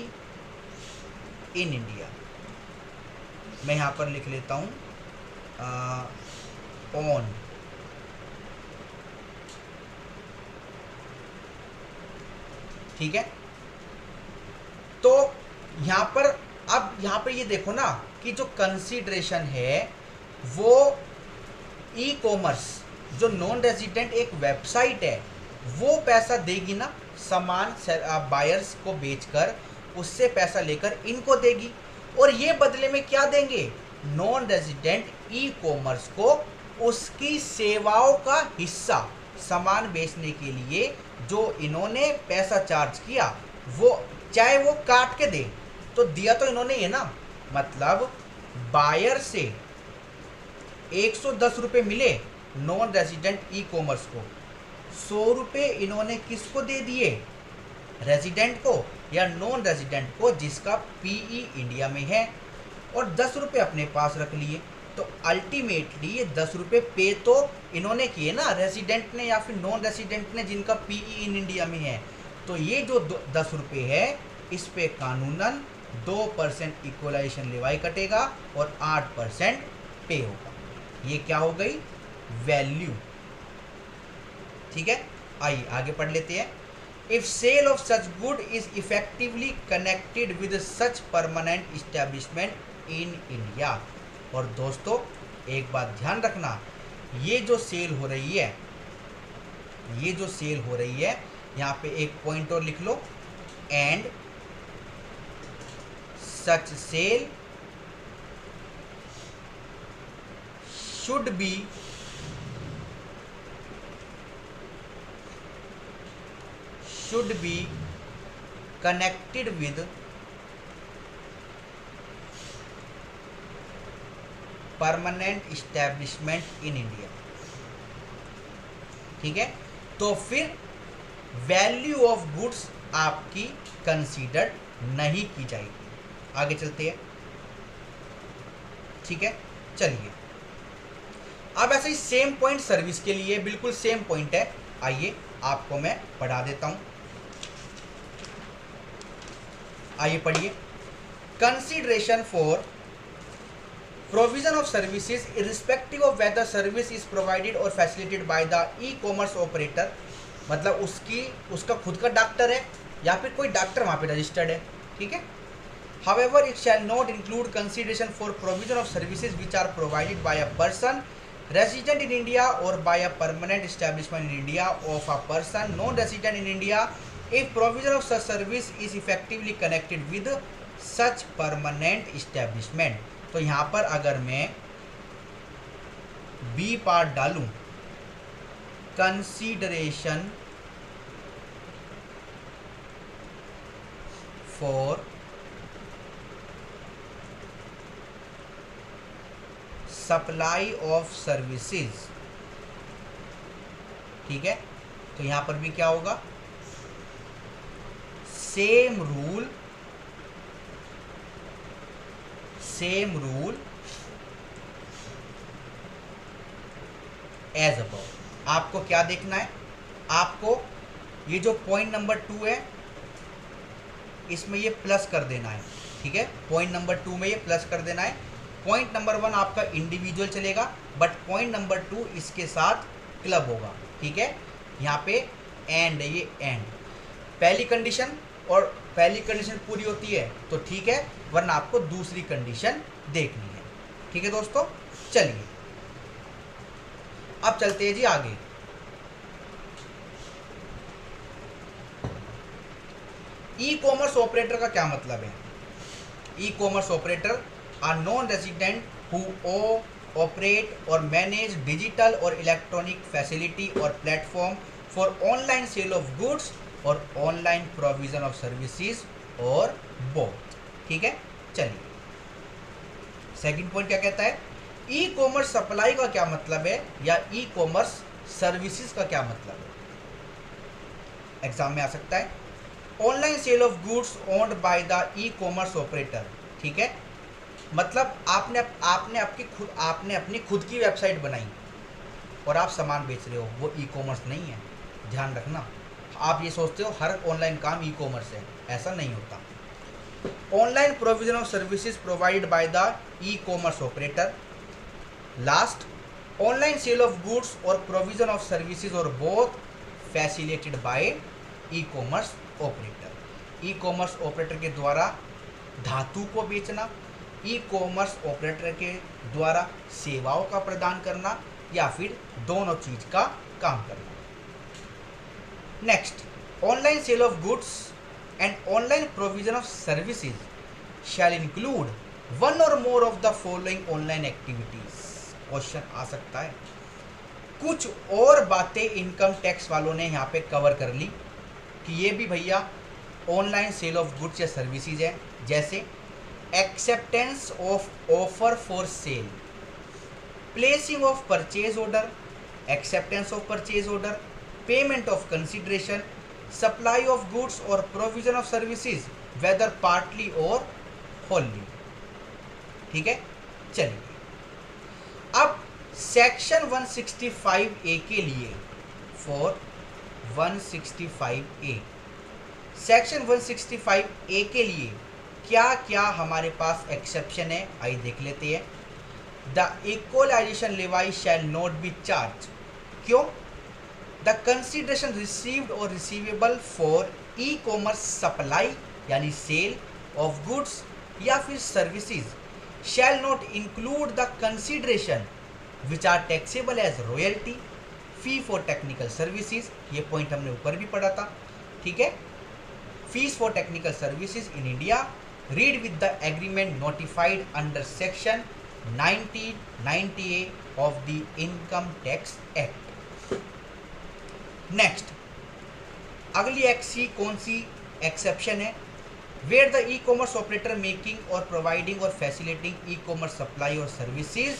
इन इंडिया। मैं यहाँ पर लिख लेता हूँ ऑन, ठीक है। तो यहाँ पर अब यहाँ पर ये देखो ना कि जो कंसीडरेशन है वो ई कॉमर्स जो नॉन रेजिडेंट एक वेबसाइट है वो पैसा देगी ना, सामान बायर्स को बेचकर उससे पैसा लेकर इनको देगी, और ये बदले में क्या देंगे, नॉन रेजिडेंट ई कॉमर्स को उसकी सेवाओं का हिस्सा सामान बेचने के लिए जो इन्होंने पैसा चार्ज किया वो चाहे वो काट के दे, तो दिया तो इन्होंने ये ना, मतलब बायर से 110 रुपये मिले नॉन रेजिडेंट ई कॉमर्स को, 100 रुपये इन्होंने किसको दे दिए, रेजिडेंट को या नॉन रेजिडेंट को जिसका पीई इंडिया में है, और 10 रुपये अपने पास रख लिए। तो अल्टीमेटली ये 10 रुपये पे तो इन्होंने किए ना, रेजिडेंट ने या फिर नॉन रेजिडेंट ने जिनका पीई इन इंडिया में है। तो ये जो 10 रुपये है इस पे कानूनन 2% इक्वलाइजेशन लेवाई कटेगा और 8% पे होगा। ये क्या हो गई, वैल्यू। ठीक है, आइए आगे पढ़ लेते हैं। If sale of such good is effectively connected with such permanent establishment in India. और दोस्तों एक बात ध्यान रखना, ये जो सेल हो रही है, ये जो सेल हो रही है, यहाँ पे एक पॉइंट और लिख लो, and such sale should be connected with permanent establishment in India. ठीक है, तो फिर वैल्यू ऑफ गुड्स आपकी कंसीडर्ड नहीं की जाएगी। आगे चलते हैं। ठीक है, चलिए अब ऐसे ही सेम पॉइंट सर्विस के लिए बिल्कुल सेम पॉइंट है, आइए आपको मैं पढ़ा देता हूं। आइए पढ़िए। Consideration for provision of services irrespective of whether service is provided और facilitated by the e commerce operator, मतलब उसका खुद का डॉक्टर है या फिर कोई डॉक्टर वहां पे रजिस्टर्ड है। ठीक है, however it shall not include consideration for provision of services which are provided by a person resident in India or by a permanent establishment in India of a person non-resident in India if provision of such service is effectively connected with such permanent establishment। तो यहाँ पर अगर मैं B part डालूं, consideration for supply of services, ठीक है, तो यहां पर भी क्या होगा, सेम रूल एज अबव। आपको क्या देखना है, आपको ये जो पॉइंट नंबर 2 है इसमें ये प्लस कर देना है। ठीक है, पॉइंट नंबर 2 में ये प्लस कर देना है। पॉइंट नंबर 1 आपका इंडिविजुअल चलेगा, बट पॉइंट नंबर 2 इसके साथ क्लब होगा। ठीक है, यहाँ पे एंड, ये एंड पहली कंडीशन, और पहली कंडीशन पूरी होती है तो ठीक है, वरना आपको दूसरी कंडीशन देखनी है। ठीक है दोस्तों, चलिए अब चलते हैं जी आगे। ई कॉमर्स ऑपरेटर का क्या मतलब है। E commerce operator are non resident who operate और मैनेज डिजिटल और इलेक्ट्रॉनिक फैसिलिटी और platform for online sale of goods और ऑनलाइन प्रोविजन ऑफ सर्विसेज और बोथ। ठीक है, चलिए सेकंड पॉइंट क्या कहता है, ई कॉमर्स सप्लाई का क्या मतलब है या ई कॉमर्स सर्विसेज का क्या मतलब है। एग्जाम में आ सकता है। Online sale of goods owned by the e commerce operator. ठीक है, मतलब आपने अपनी खुद की वेबसाइट बनाई और आप सामान बेच रहे हो, वो ई कॉमर्स नहीं है। ध्यान रखना, आप ये सोचते हो हर ऑनलाइन काम ई कॉमर्स है, ऐसा नहीं होता। Online provision of services provided by the e commerce operator. Last, online sale of goods और प्रोविजन ऑफ सर्विसेज और बोथ फैसिलिटेटेड बाय ई कॉमर्स ऑपरेटर। ई कॉमर्स ऑपरेटर के द्वारा धातु को बेचना, ई कॉमर्स ऑपरेटर के द्वारा सेवाओं का प्रदान करना, या फिर दोनों चीज का काम करना। Next, online sale of goods and online provision of services shall include one और more of the following online activities. Question आ सकता है। कुछ और बातें इनकम टैक्स वालों ने यहाँ पे कवर कर ली कि ये भी भैया ऑनलाइन सेल ऑफ गुड्स या सर्विसेज है, जैसे acceptance of offer for sale, placing of purchase order, acceptance of purchase order, payment of consideration, supply of goods और provision of services whether partly और होली। ठीक है, चलिए अब सेक्शन 165A के लिए, फॉर 165A, सेक्शन 165A के लिए क्या क्या हमारे पास एक्सेप्शन है, आइए देख लेते हैं। The equalisation levy shall not be charge. क्यों? द कंसिडरेशन रिसीव्ड और receivable for e commerce supply यानी सेल ऑफ गुड्स या फिर services shall not include the consideration which are taxable as royalty, fee for technical services. ये point हमने ऊपर भी पढ़ा था। ठीक है, fees for technical services in India, read with the agreement notified under section 1990A of the Income Tax Act। Next, अगली एक्सी कौन सी एक्सेप्शन है? Where the e commerce operator making or providing or facilitating e commerce supply और services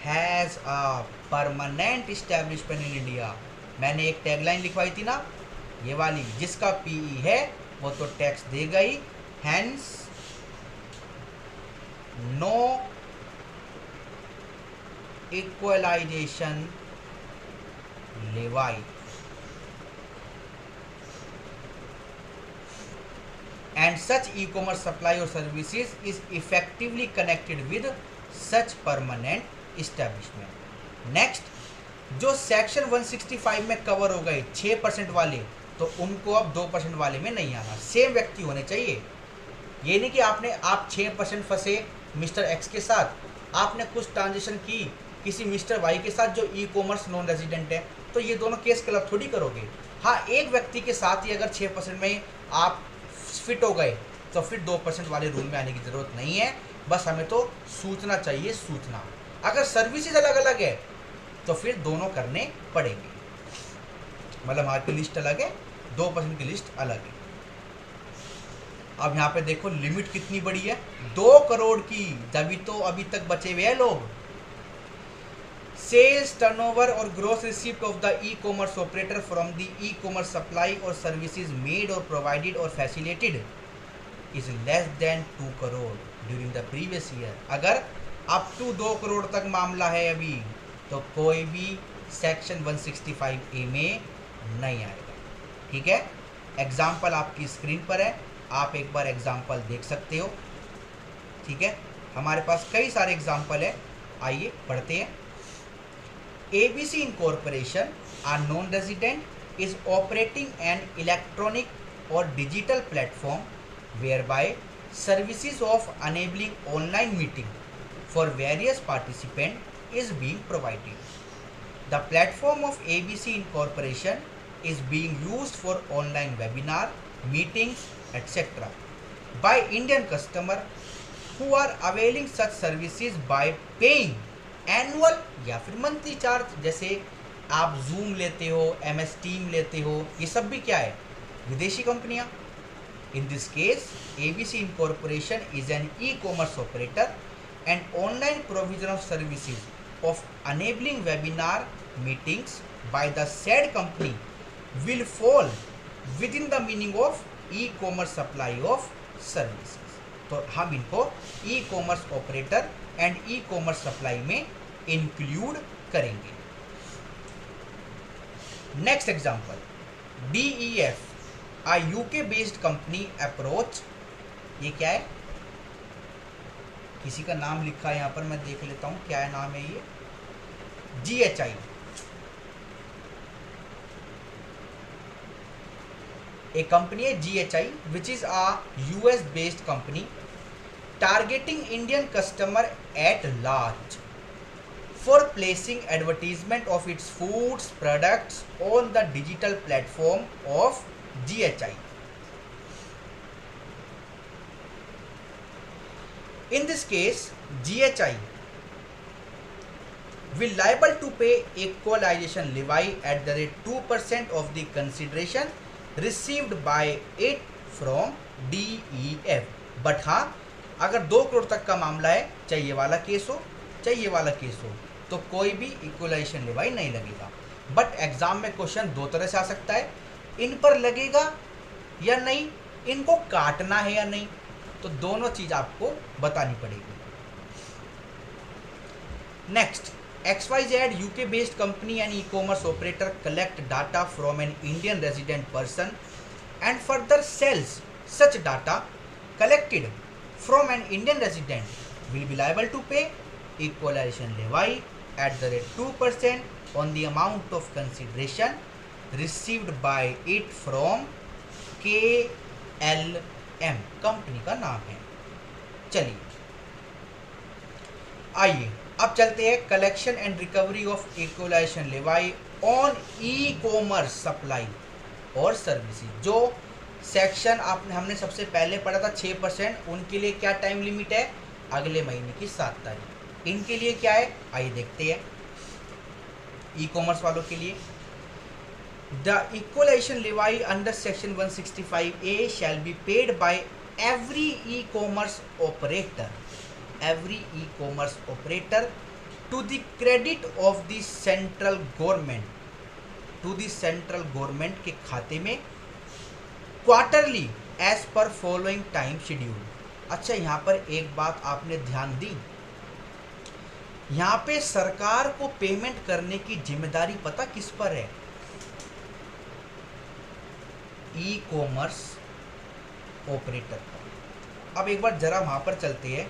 has a permanent establishment in India. मैंने एक tagline लिखवाई थी ना, ये वाली, जिसका पीई है वो तो टैक्स देगा ही, hence no equalisation levy and such e-commerce supply or services is effectively connected with such permanent establishment। Next, जो सेक्शन 165 में कवर हो गए 6% वाले, तो उनको अब 2% वाले में नहीं आना, सेम व्यक्ति होने चाहिए। ये नहीं कि आप 6% फंसे मिस्टर एक्स के साथ, आपने कुछ ट्रांजेक्शन की किसी मिस्टर वाई के साथ जो ई कॉमर्स नॉन रेजिडेंट है, तो ये दोनों केस क्लब थोड़ी करोगे। हाँ, एक व्यक्ति के साथ ही अगर 6% में आप फिट हो गए तो फिर 2% वाले रूल में आने की ज़रूरत नहीं है। बस हमें तो सूचना चाहिए, सूचना। अगर सर्विसेज अलग अलग है तो फिर दोनों करने पड़ेंगे, मतलब हमारी लिस्ट अलग है, 2% की लिस्ट अलग है। अब यहाँ पे देखो लिमिट कितनी बड़ी है, 2 करोड़ की, तभी तो अभी तक बचे हुए हैं लोग। Sales turnover or gross receipt of the e-commerce operator from the e-commerce supply or services made or provided or facilitated is less than 2 crore during the previous year। अगर up to 2 करोड़ तक मामला है अभी, तो कोई भी सेक्शन 165A में नहीं आएगा। ठीक है, एग्जाम्पल आपकी स्क्रीन पर है, आप एक बार एग्जाम्पल देख सकते हो। ठीक है, हमारे पास कई सारे एग्जाम्पल है, आइए पढ़ते हैं। ABC Incorporation, a non-resident, is operating an electronic or digital platform whereby services of enabling online meeting for various participants is being provided. The platform of ABC Incorporation is being used for online webinar, meetings, etc. by Indian customers who are availing such services by paying annual या फिर monthly charge. जैसे आप zoom लेते हो, MS team लेते हो, ये सब भी क्या है, विदेशी कंपनियां। इन this case ABC Incorporation is an e-commerce operator and online provision of services of enabling webinar meetings by the said company will fall within the meaning of e-commerce supply of services। तो हम इनको e-commerce operator and E commerce supply में include करेंगे। Next example, DEF, a UK based company approach. ये क्या है, किसी का नाम लिखा है यहाँ पर, मैं देख लेता हूँ क्या है नाम है ये। GHI, एक कंपनी है GHI which is a US based company targeting Indian customer at large for placing advertisement of its foods products on the digital platform of GHI. In this case, GHI will liable to pay equalization levy at the rate 2% of the consideration received by it from DEF. But हाँ, अगर 2 करोड़ तक का मामला है, चाहे ये वाला case हो चाहे ये वाला केस हो, तो कोई भी इक्वलाइजेशन लेवाई नहीं लगेगा। बट एग्जाम में क्वेश्चन 2 तरह से आ सकता है, इन पर लगेगा या नहीं, इनको काटना है या नहीं, तो दोनों चीज आपको बतानी पड़ेगी। Next, XYZ UK based company and e-commerce operator collect data from an Indian resident person and further sells such data collected from an Indian resident will be liable to pay equalization levy at the rate 2% on the amount of consideration received by it from KLM, company का नाम है। चलिए आइए अब चलते हैं collection and recovery of equalisation levy on e commerce supply और services. जो सेक्शन हमने सबसे पहले पढ़ा था 6%, उनके लिए क्या टाइम लिमिट है, अगले महीने की 7 तारीख। इनके लिए क्या है, आइए देखते हैं। ई कॉमर्स वालों के लिए the equalisation levy under section 165A shall be paid by every e commerce operator to the credit of the central government के खाते में quarterly as per following time schedule. अच्छा, यहाँ पर एक बात आपने ध्यान दी, यहाँ पे सरकार को पेमेंट करने की जिम्मेदारी पता किस पर है, ई कॉमर्स ऑपरेटर पर। अब एक बार जरा वहाँ पर चलते हैं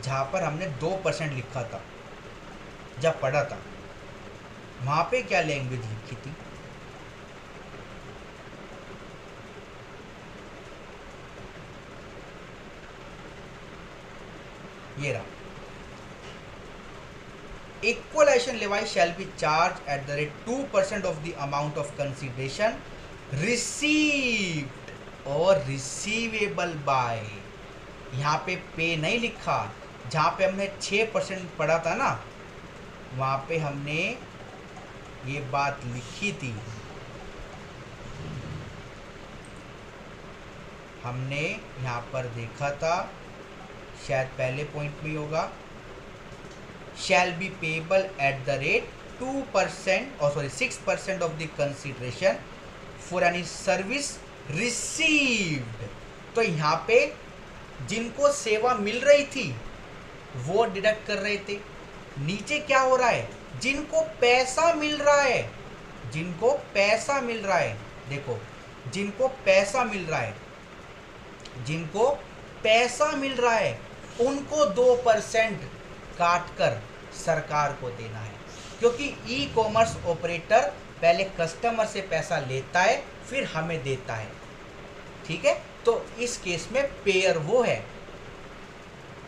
जहाँ पर हमने 2% लिखा था, जब पढ़ा था वहाँ पे क्या लैंग्वेज लिखी थी, ये रहा। Equalisation levy shall be charge at the rate 2% of the amount of consideration received और रिसीवेबल बाय। यहाँ पे नहीं लिखा, जहाँ पे हमने 6% पढ़ा था ना, वहाँ पे हमने ये बात लिखी थी, हमने यहाँ पर देखा था, शायद पहले पॉइंट में होगा, शैल be payable at the rate 2% और 6% of the consideration for any service received. तो यहाँ पे जिनको सेवा मिल रही थी वो डिडक्ट कर रहे थे। नीचे क्या हो रहा है, जिनको पैसा मिल रहा है, जिनको पैसा मिल रहा है, देखो जिनको पैसा मिल रहा है, जिनको पैसा मिल रहा है उनको 2% काट कर सरकार को देना है, क्योंकि ई कॉमर्स ऑपरेटर पहले कस्टमर से पैसा लेता है फिर हमें देता है। ठीक है, तो इस केस में पेयर वो है,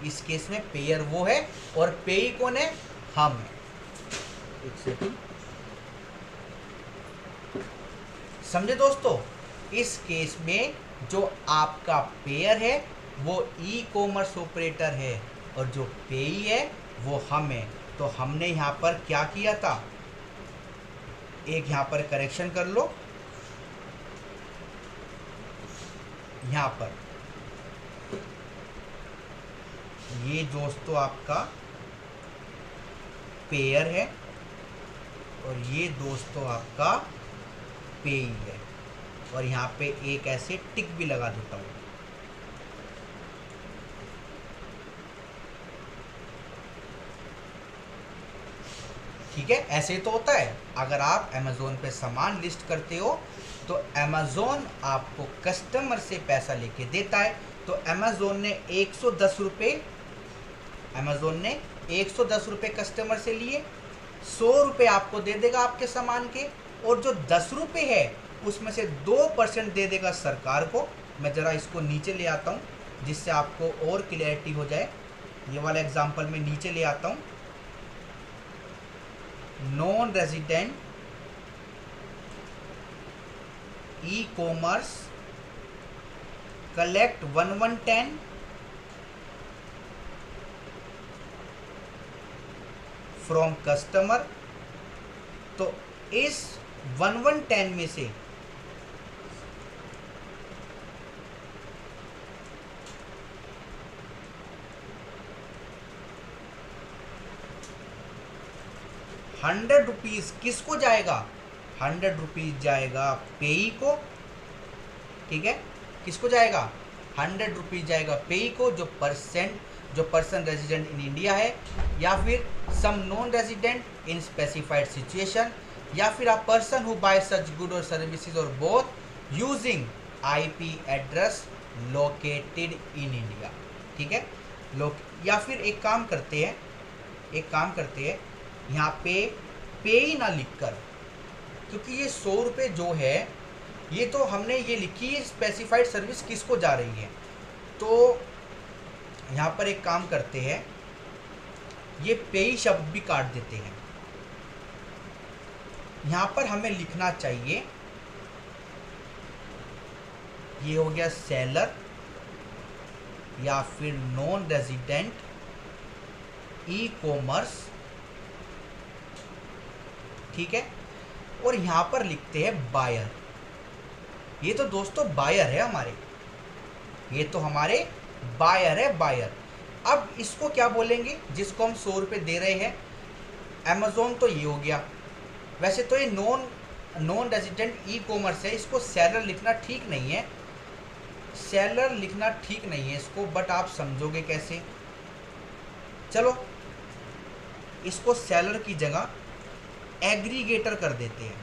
इस केस में पेयर वो है और पेई कौन है, हम है। एक सेकंड, समझे दोस्तों, इस केस में जो आपका पेयर है वो ई कॉमर्स ऑपरेटर है और जो पेई है वो हम है। तो हमने यहाँ पर क्या किया था, एक यहाँ पर करेक्शन कर लो, यहाँ पर ये दोस्तों आपका पेयर है और ये दोस्तों आपका पेई है, और यहाँ पे एक ऐसे टिक भी लगा देता हूँ। ठीक है, ऐसे तो होता है। अगर आप अमेज़ोन पे सामान लिस्ट करते हो तो अमेज़ोन आपको कस्टमर से पैसा लेके देता है। तो अमेज़ोन ने 110 रुपये, अमेज़ोन ने 110 रुपये कस्टमर से लिए, 100 रुपये आपको दे देगा आपके सामान के, और जो 10 रुपये है उसमें से 2% दे देगा सरकार को। मैं ज़रा इसको नीचे ले आता हूँ जिससे आपको और क्लियरिटी हो जाए। ये वाला एग्जाम्पल मैं नीचे ले आता हूँ। Non resident e commerce collect 1110 from customer. तो इस 1110 में से ₹100 किसको जाएगा? ₹100 जाएगा पेई को, ठीक है। किसको जाएगा? ₹100 जाएगा पेई को, जो पर्सन रेजिडेंट इन इंडिया है, या फिर some non resident in specified situation, या फिर a person who buy such good और सर्विसेज और both using IP address located in India, ठीक है। या फिर एक काम करते हैं यहाँ पे ही ना लिखकर, क्योंकि ये ₹100 जो है ये तो हमने ये लिखी है स्पेसिफाइड सर्विस किसको जा रही है। तो यहाँ पर एक काम करते हैं, ये पेई शब्द भी काट देते हैं। यहाँ पर हमें लिखना चाहिए, ये हो गया सेलर या फिर नॉन रेजिडेंट ई कॉमर्स, ठीक है। और यहाँ पर लिखते हैं बायर। ये तो दोस्तों बायर है हमारे, ये तो हमारे बायर है, बायर। अब इसको क्या बोलेंगे जिसको हम ₹100 दे रहे हैं? अमेज़ोन तो ये हो गया। वैसे तो ये नॉन रेजिडेंट ई कॉमर्स है, इसको सेलर लिखना ठीक नहीं है, इसको, बट आप समझोगे कैसे? चलो इसको सेलर की जगह एग्रीगेटर कर देते हैं,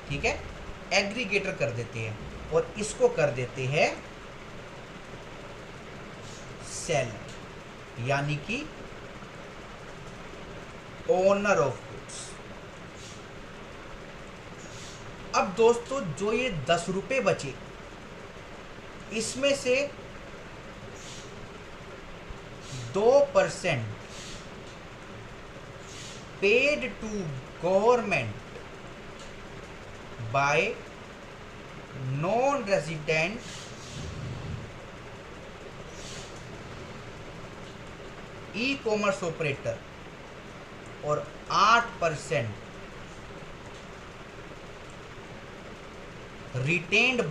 ठीक है। एग्रीगेटर कर देते हैं और इसको कर देते हैं सेलर, यानी कि ओनर ऑफ गुड्स। अब दोस्तों जो ये ₹10 बचे, इसमें से 2% paid to government by non resident e commerce operator or 8% retained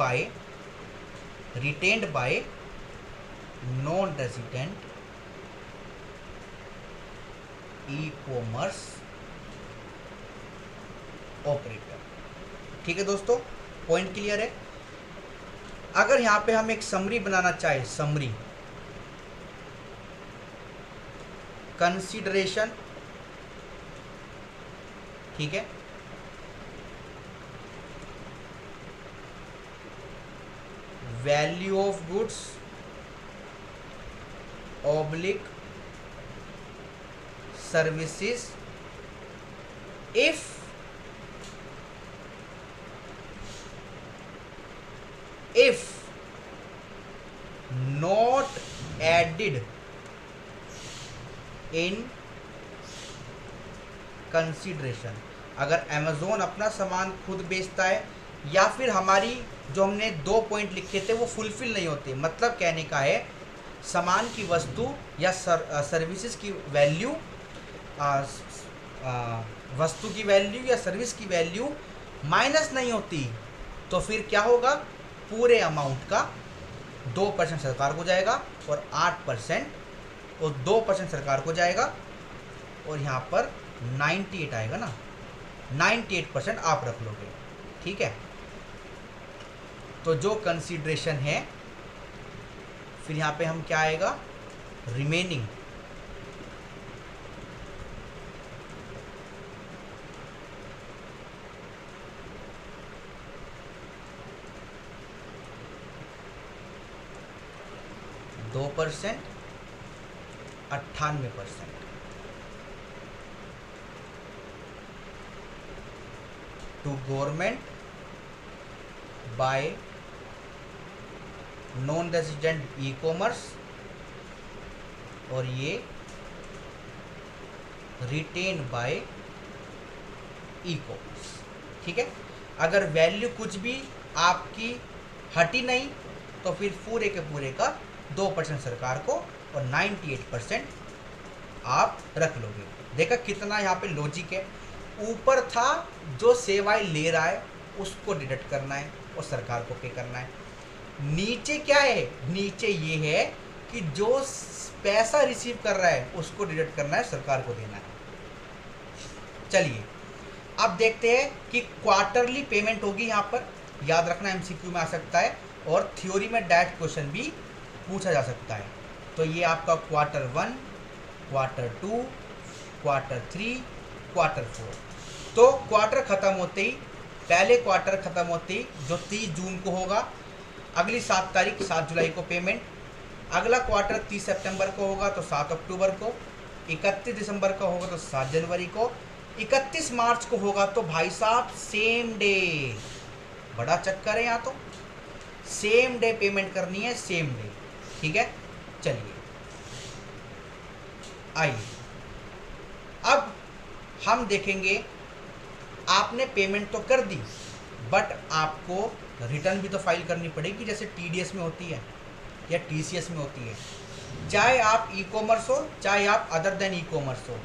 by non resident e commerce operator, ठीक है दोस्तों। पॉइंट क्लियर है? अगर यहां पे हम एक समरी बनाना चाहे, समरी कंसीडरेशन, ठीक है, value of goods oblique services if not added in consideration। अगर अमेज़ोन अपना सामान खुद बेचता है या फिर हमारी जो हमने 2 पॉइंट लिखे थे वो फुलफिल नहीं होते, मतलब कहने का है सामान की वस्तु या सर्विसेज की वैल्यू, वस्तु की वैल्यू या सर्विस की वैल्यू माइनस नहीं होती, तो फिर क्या होगा? पूरे अमाउंट का 2% सरकार को जाएगा और 8% और 2% सरकार को जाएगा, और यहाँ पर 98 आएगा ना, 98% आप रख लोगे, ठीक है। तो जो कंसीडरेशन है, फिर यहाँ पे हम क्या आएगा? Remaining, %, 98% to government by non resident e commerce, और ये रिटेन बाय ई कॉमर्स। ठीक है, अगर वैल्यू कुछ भी आपकी हटी नहीं तो फिर पूरे के पूरे का 2% सरकार को और 98% आप रख लोगे। देखा कितना यहाँ पे लॉजिक है। ऊपर था जो सेवाएं ले रहा है उसको डिडक्ट करना है और सरकार को पे करना है। नीचे क्या है, नीचे ये है कि जो पैसा रिसीव कर रहा है उसको डिडक्ट करना है, सरकार को देना है। चलिए अब देखते हैं कि क्वार्टरली पेमेंट होगी। यहाँ पर याद रखना, एमसीक्यू में आ सकता है और थ्योरी में डायरेक्ट क्वेश्चन भी पूछा जा सकता है। तो ये आपका क्वार्टर 1, क्वार्टर 2, क्वार्टर 3, क्वार्टर 4। तो क्वार्टर ख़त्म होते ही, पहले क्वार्टर ख़त्म होते ही जो 30 जून को होगा, अगली 7 तारीख 7 जुलाई को पेमेंट। अगला क्वार्टर 30 सितंबर को होगा तो 7 अक्टूबर को, 31 दिसंबर का होगा तो 7 जनवरी को, 31 मार्च को होगा तो भाई साहब सेम डे। बड़ा चक्कर है यहाँ तो, सेम डे पेमेंट करनी है, सेम डे। ठीक है, चलिए आइए अब हम देखेंगे। आपने पेमेंट तो कर दी बट आपको रिटर्न भी तो फाइल करनी पड़ेगी, जैसे टीडीएस में होती है या टीसीएस में होती है। चाहे आप ई कॉमर्स हो चाहे आप अदर देन ई कॉमर्स हो,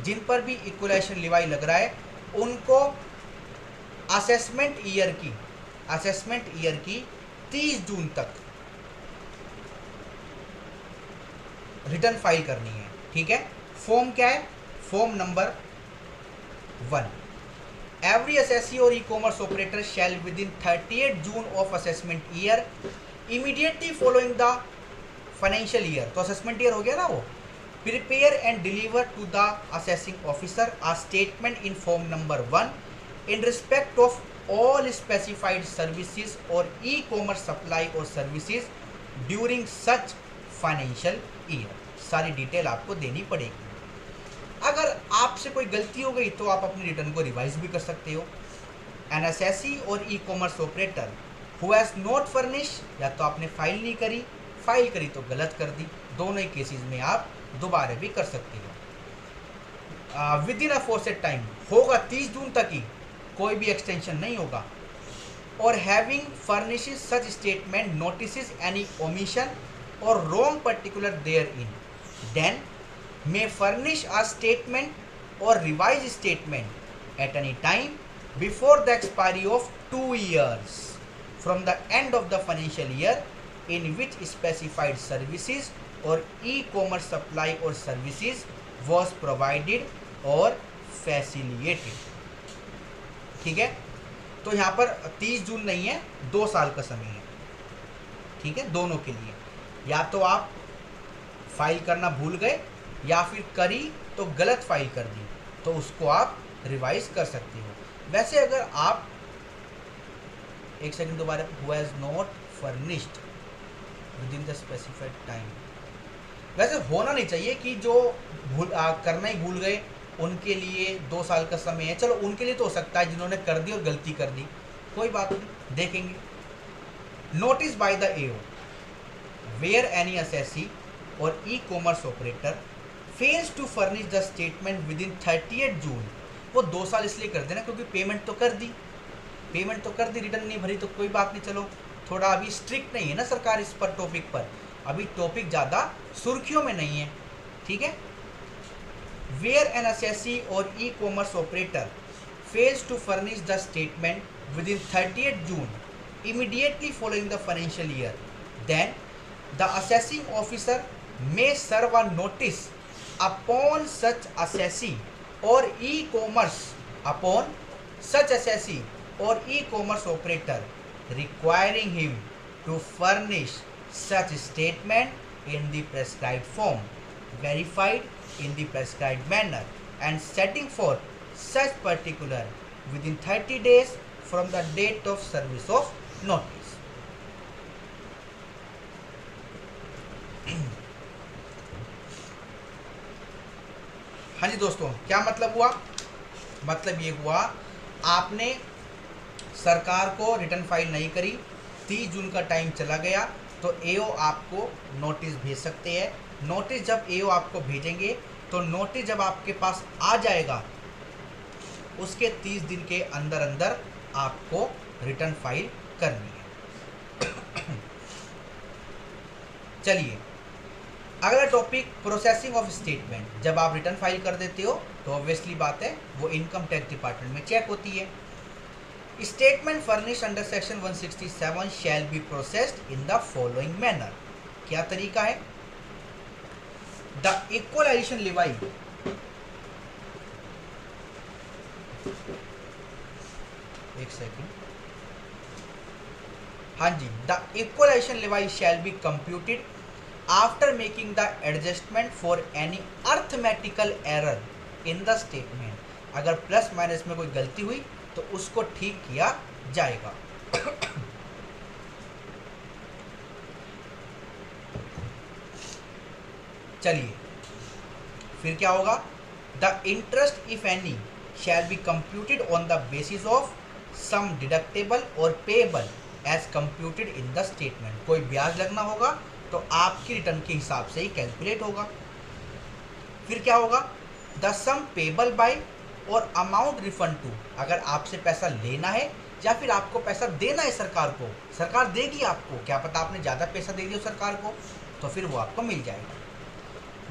जिन पर भी इक्वलाइजेशन लेवाई लग रहा है उनको असेसमेंट ईयर की 30 जून तक रिटर्न फाइल करनी है। ठीक है, फॉर्म क्या है, form number 1, every assessee or e commerce operator shall within 38 June of assessment year immediately following the financial year, तो असेसमेंट ईयर हो गया ना वो, prepare and deliver to the assessing officer a statement in form number 1 in respect of all specified services or e-commerce supply or services during such financial year। सारी detail आपको देनी पड़ेगी। अगर आपसे कोई गलती हो गई तो आप अपनी रिटर्न को रिवाइज भी कर सकते हो। एन एसएसई और e commerce operator who has not furnish, या तो आपने फाइल नहीं करी, फाइल करी तो गलत कर दी, दोनों ही केसेस में आप दोबारा भी कर सकते हो। विद इन अ फोरसेट टाइम होगा 30 जून तक ही, कोई भी एक्सटेंशन नहीं होगा। और having furnishes such statement notices any omission और wrong particular therein, then may furnish a statement or revised statement at any time before the expiry of 2 years from the end of the financial year in which specified services or e-commerce supply or services was provided or facilitated। ठीक है, तो यहाँ पर 30 जून नहीं है, 2 साल का समय है। ठीक है, दोनों के लिए, या तो आप फाइल करना भूल गए या फिर करी तो गलत फाइल कर दी, तो उसको आप रिवाइज कर सकते हो। वैसे अगर आप एक सेकंड दोबारा, who has not furnished with in the specified time, वैसे होना नहीं चाहिए कि जो करना ही भूल गए उनके लिए 2 साल का समय है। चलो उनके लिए तो हो सकता है जिन्होंने कर दी और गलती कर दी, कोई बात नहीं, देखेंगे। Notice by the AO where any assessee or e commerce operator fails to furnish the statement within 38 June. वो 2 साल इसलिए कर देना क्योंकि पेमेंट तो कर दी, रिटर्न नहीं भरी तो कोई बात नहीं। चलो थोड़ा अभी स्ट्रिक्ट नहीं है ना सरकार इस पर, टॉपिक पर अभी टॉपिक ज़्यादा सुर्खियों में नहीं है। ठीक है, where an assessee or e commerce operator fails to furnish the statement within 38 June immediately following the financial year, then the assessing officer may serve a notice upon such assessee or e-commerce operator requiring him to furnish such statement in the prescribed form, verified in the prescribed manner, and setting forth such particular within 30 days from the date of service of notice। हाँ जी दोस्तों, क्या मतलब हुआ? मतलब ये हुआ आपने सरकार को रिटर्न फाइल नहीं करी, 30 जून का टाइम चला गया तो एओ आपको नोटिस भेज सकते हैं। नोटिस जब एओ आपको भेजेंगे तो नोटिस जब आपके पास आ जाएगा उसके 30 दिन के अंदर अंदर आपको रिटर्न फाइल करनी है। चलिए अगला टॉपिक प्रोसेसिंग ऑफ स्टेटमेंट। जब आप रिटर्न फाइल कर देते हो तो ऑब्वियसली बात है वो इनकम टैक्स डिपार्टमेंट में चेक होती है। Statement furnished under section 167 shall be processed in the following manner. क्या तरीका है? द इक्वलाइजेशन लेवाई एक सेकेंड, हाँ जी, the equalisation levy shall be computed after making the adjustment for any arithmetical error in the statement. अगर plus minus में कोई गलती हुई तो उसको ठीक किया जाएगा। चलिए फिर क्या होगा? The interest if any shall be computed on the basis of sum deductible or payable as computed in the statement. कोई ब्याज लगना होगा तो आपकी रिटर्न के हिसाब से ही कैलकुलेट होगा। फिर क्या होगा? द सम पेएबल बाय और अमाउंट रिफंड टू। अगर आपसे पैसा लेना है या फिर आपको पैसा देना है सरकार को, सरकार देगी आपको, क्या पता आपने ज़्यादा पैसा दे दिया सरकार को, तो फिर वो आपको मिल जाएगा।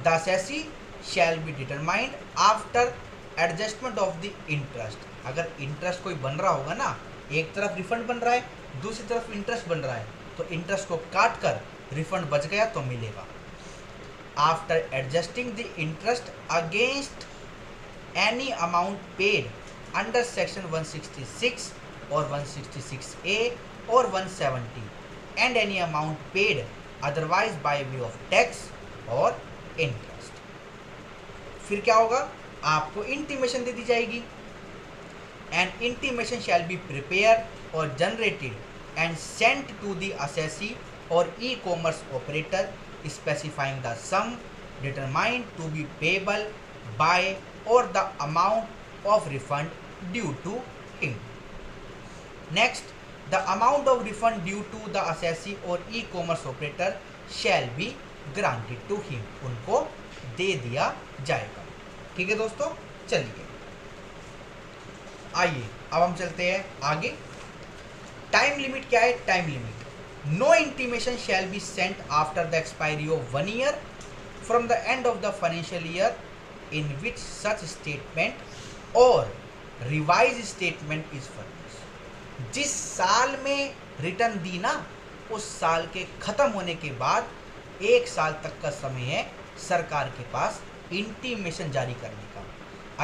The assessee shall be determined after adjustment of the interest. अगर इंटरेस्ट कोई बन रहा होगा ना, एक तरफ रिफंड बन रहा है दूसरी तरफ इंटरेस्ट बन रहा है, तो इंटरेस्ट को काट कर रिफंड बच गया तो मिलेगा। After adjusting the interest against any amount paid under section 166 or 166A or 170 and any amount paid otherwise by way of tax or interest। फिर क्या होगा? आपको इंटीमेशन दे दी जाएगी। An intimation shall be prepared or generated and sent to the assessee or e-commerce operator specifying the sum determined to be payable by or the amount of refund due to him। Next, the amount of refund due to the assessee or e-commerce operator shall be granted to him। उनको दे दिया जाएगा। ठीक है दोस्तों, चलिए आइए अब हम चलते हैं आगे। टाइम लिमिट क्या है? Time limit, no intimation shall be sent after the expiry of 1 year from the end of the financial year in which such statement or revised statement is furnished। जिस साल में रिटर्न दी ना, उस साल के ख़त्म होने के बाद 1 साल तक का समय है सरकार के पास इंटीमेशन जारी करने का।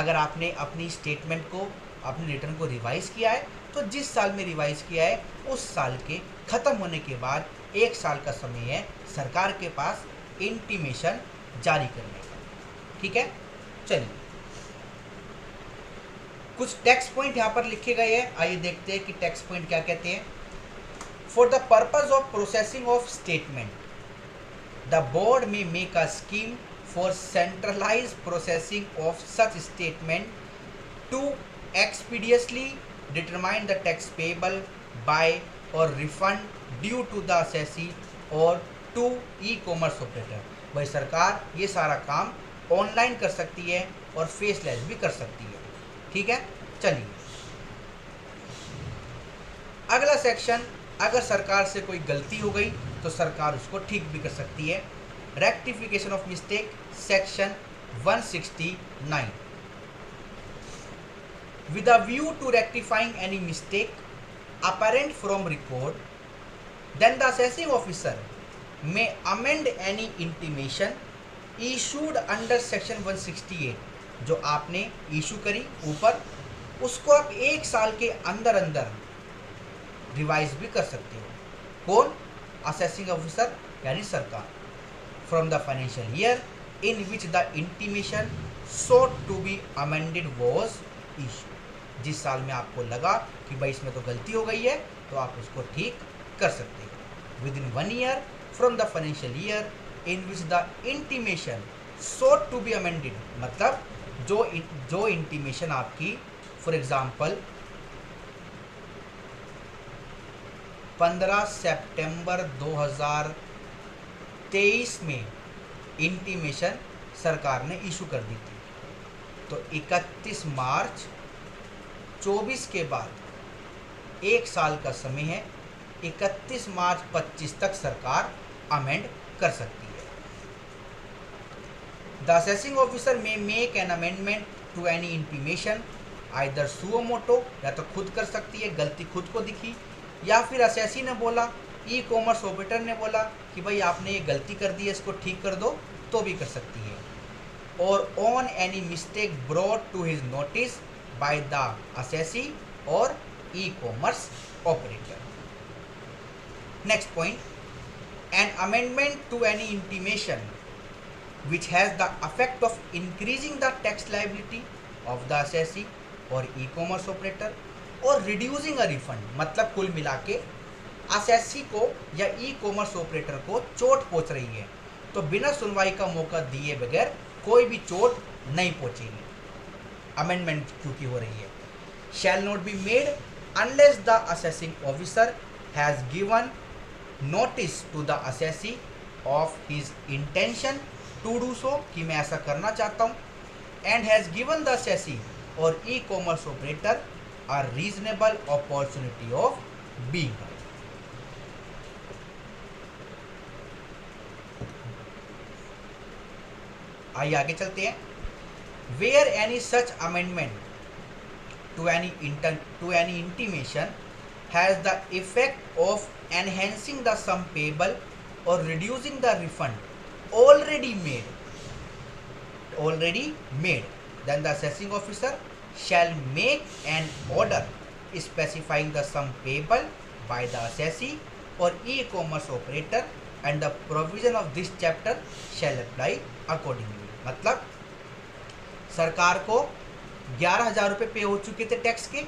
अगर आपने अपनी स्टेटमेंट को, अपने रिटर्न को रिवाइज़ किया है तो जिस साल में रिवाइज़ किया है उस साल के ख़त्म होने के बाद 1 साल का समय है सरकार के पास इंटीमेशन जारी करने का। ठीक है, चलिए कुछ टैक्स पॉइंट यहाँ पर लिखे गए हैं, आइए देखते हैं कि टैक्स पॉइंट क्या कहते हैं। For the purpose of processing of statement the board may make a scheme for centralise processing of such statement to expeditiously determine the tax payable by or refund due to the assessee or to e commerce operator. भाई सरकार ये सारा काम online कर सकती है और faceless भी कर सकती है। ठीक है, चलिए अगला सेक्शन, अगर सरकार से कोई गलती हो गई तो सरकार उसको ठीक भी कर सकती है। Rectification of mistake section 169। With a view to rectifying any mistake apparent from record, then the assessing officer may amend any intimation issued under section 168। जो आपने इशू करी ऊपर, उसको आप 1 साल के अंदर अंदर रिवाइज भी कर सकते हो। कौन? असेसिंग ऑफिसर यानी सरकार। From the financial year in which the intimation sought to be amended was issue. जिस साल में आपको लगा कि भाई इसमें तो गलती हो गई है तो आप उसको ठीक कर सकते हो। Within 1 year from the financial year in which the intimation sought to be amended, मतलब जो इंटीमेशन आपकी फॉर एग्जांपल 15 सितंबर 2023 में इंटीमेशन सरकार ने इशू कर दी थी। तो 31 मार्च 24 के बाद 1 साल का समय है, 31 मार्च 25 तक सरकार अमेंड कर सकती है। The assessing officer may make an amendment to any intimation, either suo moto, या तो खुद कर सकती है, गलती खुद को दिखी, या फिर असेसी ने बोला, ई कॉमर्स ऑपरेटर ने बोला कि भाई आपने ये गलती कर दी है, इसको ठीक कर दो, तो भी कर सकती है। और on any mistake brought to his notice by the assessee or e commerce operator. Next point, an amendment to any intimation which has the effect of increasing the tax liability of the assessee और e-commerce operator और reducing a refund, मतलब कुल मिला के assessee को या e-commerce operator को चोट पहुंच रही है, तो बिना सुनवाई का मौका दिए बगैर कोई भी चोट नहीं पहुंचेगी। अमेंडमेंट क्योंकि हो रही है, shall not be made unless the assessing officer has given notice to the assessee of his intention to do so, कि मैं ऐसा करना चाहता हूँ, and has given the assessee or e commerce operator a reasonable opportunity of being. आइए आगे चलते हैं। Where any such amendment to any intimation has the effect of enhancing the sum payable or reducing the refund already made, then the assessing officer shall make an order specifying the sum payable by the assessee or e-commerce operator and the provision of this chapter shall apply accordingly। मतलब सरकार को 11,000 रुपये पे हो चुके थे tax के,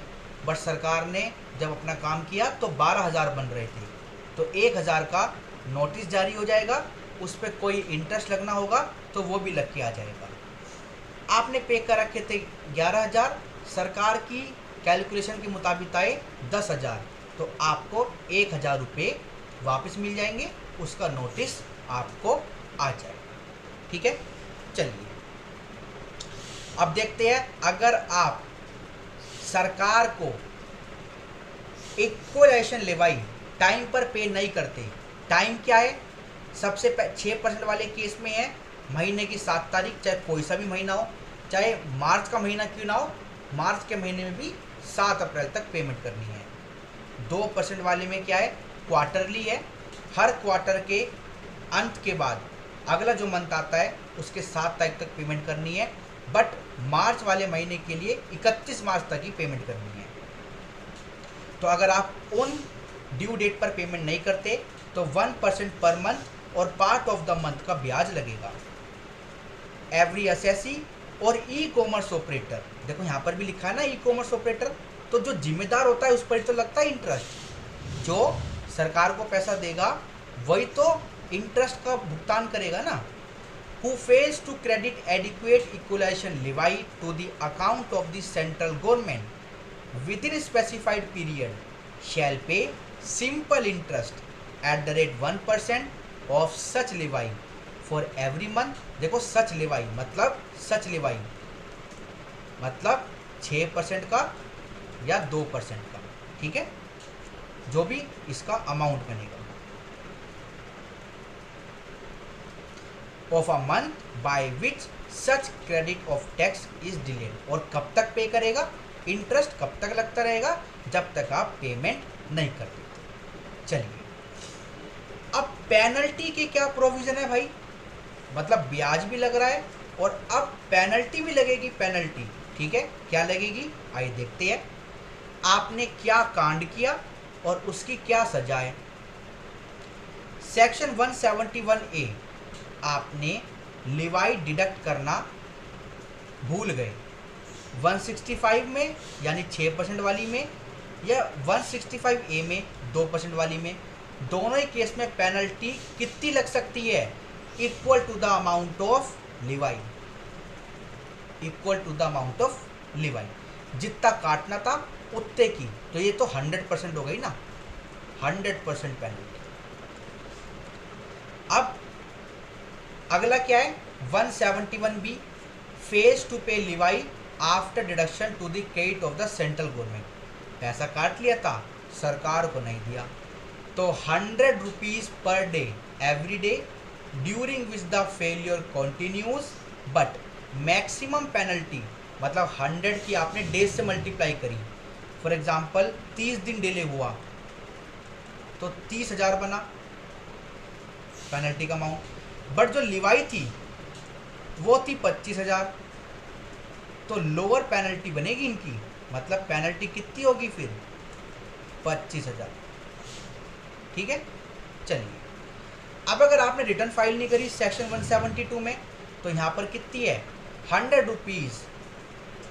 but सरकार ने जब अपना काम किया तो 12,000 बन रहे थे, तो 1,000 का नोटिस जारी हो जाएगा, उस पर कोई इंटरेस्ट लगना होगा तो वो भी लग के आ जाएगा। आपने पे कर रखे थे 11,000, सरकार की कैलकुलेशन के मुताबिक आए 10,000, तो आपको 1,000 रुपये वापस मिल जाएंगे, उसका नोटिस आपको आ जाएगा। ठीक है, चलिए अब देखते हैं, अगर आप सरकार को इक्वलाइजेशन लेवाई टाइम पर पे नहीं करते, टाइम क्या है, सबसे 6% वाले केस में है महीने की 7 तारीख, चाहे कोई सा भी महीना हो, चाहे मार्च का महीना क्यों ना हो, मार्च के महीने में भी 7 अप्रैल तक पेमेंट करनी है। 2% वाले में क्या है, क्वार्टरली है, हर क्वार्टर के अंत के बाद अगला जो मंथ आता है उसके 7 तारीख तक पेमेंट करनी है, बट मार्च वाले महीने के लिए 31 मार्च तक ही पेमेंट करनी है। तो अगर आप उन ड्यू डेट पर पेमेंट नहीं करते तो 1% पर मंथ और पार्ट ऑफ द मंथ का ब्याज लगेगा। Every assessee or e commerce operator, देखो यहाँ पर भी लिखा है ना ई कॉमर्स ऑपरेटर, तो जो जिम्मेदार होता है उस पर तो लगता है इंटरेस्ट, जो सरकार को पैसा देगा वही तो इंटरेस्ट का भुगतान करेगा ना। Who fails to credit adequate equalisation levy to the account of the central government within specified period shall pay simple interest at the rate 1% of such levy for every month. देखो such लेवाई मतलब 6% का या 2% का, ठीक है, जो भी इसका अमाउंट बनेगा, of a month by which such credit of tax is delayed. और कब तक पे करेगा, इंटरेस्ट कब तक लगता रहेगा, जब तक आप पेमेंट नहीं कर देते। चलिए अब पेनल्टी के क्या प्रोविज़न है भाई, मतलब ब्याज भी लग रहा है और अब पेनल्टी भी लगेगी। पेनल्टी ठीक है, क्या लगेगी आइए देखते हैं। आपने क्या कांड किया और उसकी क्या सजा है। सेक्शन 171A, आपने लिवाई डिडक्ट करना भूल गए 165 में यानी 6% वाली में या 165A में 2% वाली में, दोनों ही केस में पेनल्टी कितनी लग सकती है, equal to the amount of levy, equal to the amount of levy, जितना काटना था उतने की। तो ये तो 100% हो गई ना, 100% पेनल्टी। अब अगला क्या है, 171 B, fails to pay levy after deduction to the credit of the central government. पैसा काट लिया था, सरकार को नहीं दिया, तो 100 rupees per day every day during which the failure continues, but maximum penalty मतलब 100 की आपने डेज से मल्टीप्लाई करी। फॉर एग्जाम्पल 30 दिन डिले हुआ तो 30,000 बना पेनल्टी का अमाउंट, बट जो लिवाई थी वो थी 25,000, तो लोअर पेनल्टी बनेगी इनकी, मतलब पेनल्टी कितनी होगी फिर 25,000। ठीक है, चलिए अब अगर आपने रिटर्न फाइल नहीं करी सेक्शन 172 में, तो यहाँ पर कितनी है 100 rupees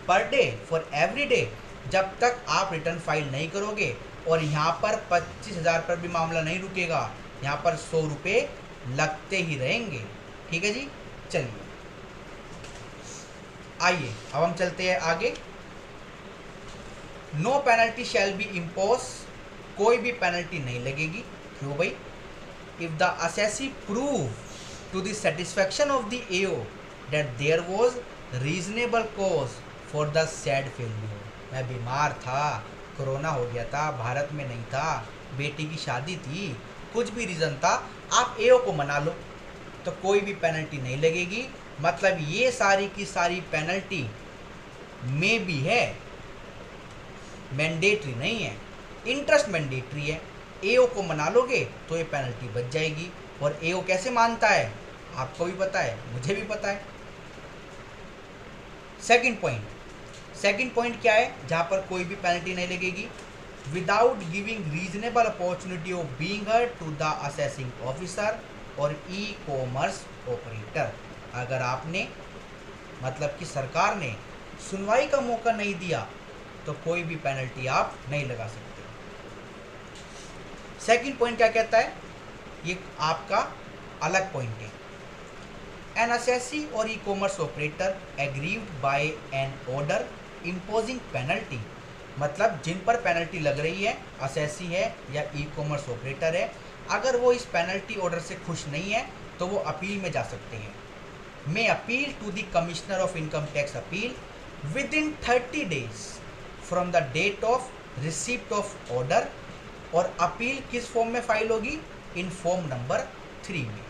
per day for every day, जब तक आप रिटर्न फाइल नहीं करोगे। और यहाँ पर 25,000 पर भी मामला नहीं रुकेगा, यहाँ पर 100 रुपये लगते ही रहेंगे। ठीक है जी, चलिए आइए अब हम चलते हैं आगे। No penalty shall be impose, कोई भी पेनल्टी नहीं लगेगी। क्यों भाई? If the assessee prove to the satisfaction of the AO that there was reasonable cause for the said failure. मैं बीमार था, कोरोना हो गया था, भारत में नहीं था, बेटी की शादी थी, कुछ भी रीज़न था, आप एओ को मना लो तो कोई भी पेनल्टी नहीं लगेगी। मतलब ये सारी की सारी पेनल्टी में भी है, मैंडेटरी नहीं है, इंटरेस्ट मैंडेटरी है। एओ को मना लोगे तो ये पेनल्टी बच जाएगी। और एओ कैसे मानता है आपको भी पता है, मुझे भी पता है। सेकंड पॉइंट क्या है जहाँ पर कोई भी पेनल्टी नहीं लगेगी? Without giving reasonable opportunity of being heard to the assessing officer or e commerce operator. अगर आपने मतलब कि सरकार ने सुनवाई का मौका नहीं दिया तो कोई भी पेनल्टी आप नहीं लगा सकते। सेकंड पॉइंट क्या कहता है? ये आपका अलग पॉइंट है। An assessee or e commerce operator aggrieved by an order imposing penalty, मतलब जिन पर पेनल्टी लग रही है, असेसी है या ई कॉमर्स ऑपरेटर है, अगर वो इस पेनल्टी ऑर्डर से खुश नहीं है तो वो अपील में जा सकते हैं। May appeal to the commissioner of income tax appeal within 30 days from the date of receipt of order. और अपील किस फॉर्म में फाइल होगी? इन फॉर्म नंबर 3 में।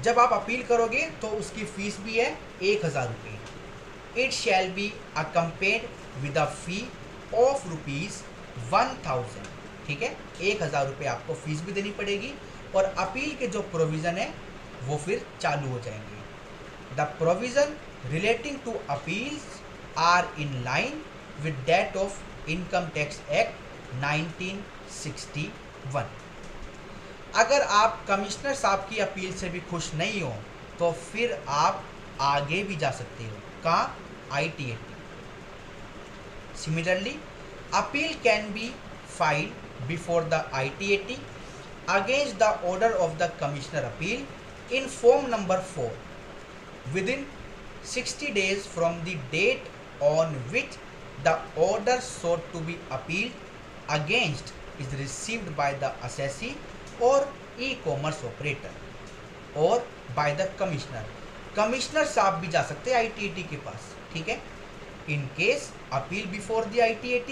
जब आप अपील करोगे तो उसकी फीस भी है 1,000 रुपये। It shall be अकम्पेड with a fee of ₹1,000। ठीक है, 1,000 रुपये आपको फीस भी देनी पड़ेगी और अपील के जो प्रोविज़न है वो फिर चालू हो जाएंगे। The provision relating to appeals are in line with that of income tax act 1961। अगर आप कमिश्नर साहब की अपील से भी खुश नहीं हो तो फिर आप आगे भी जा सकते हो। कहाँ? ITAT। Similarly appeal can be filed before the ITAT against the order of the commissioner appeal in form number 4 within 60 days from the date on which the order sought to be appealed against is received by the assessee or e-commerce operator or by the commissioner। Commissioner साहब भी जा सकते हैं ITAT के पास। ठीक है, in case appeal before the ITAT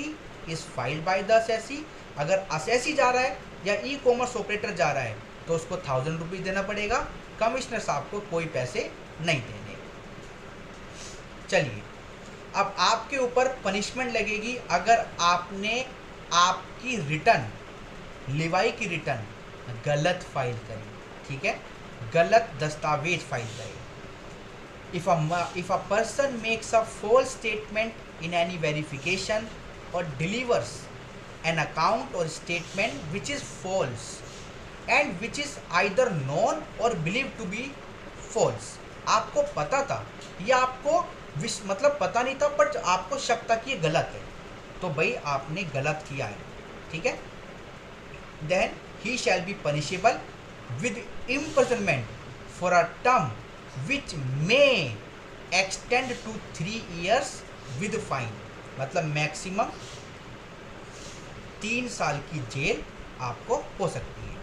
is filed by the assessee। अगर assessee जा रहा है या ई-कॉमर्स ऑपरेटर जा रहा है तो उसको 1,000 रुपीज़ देना पड़ेगा, कमिश्नर साहब को कोई पैसे नहीं देने। चलिए अब आपके ऊपर पनिशमेंट लगेगी अगर आपने आपकी रिटर्न लिवाई की रिटर्न गलत फाइल करी। ठीक है, गलत दस्तावेज फाइल करी। If a person makes a false statement in any verification or delivers an account or statement which is false and which is either known or believe to be false. आपको पता था या आपको मतलब पता नहीं था पर आपको शक था कि ये गलत है, तो भाई आपने गलत किया है। ठीक है, then he shall be punishable with imprisonment for a term which may extend to 3 years with fine. मतलब मैक्सिमम 3 साल की जेल आपको हो सकती है।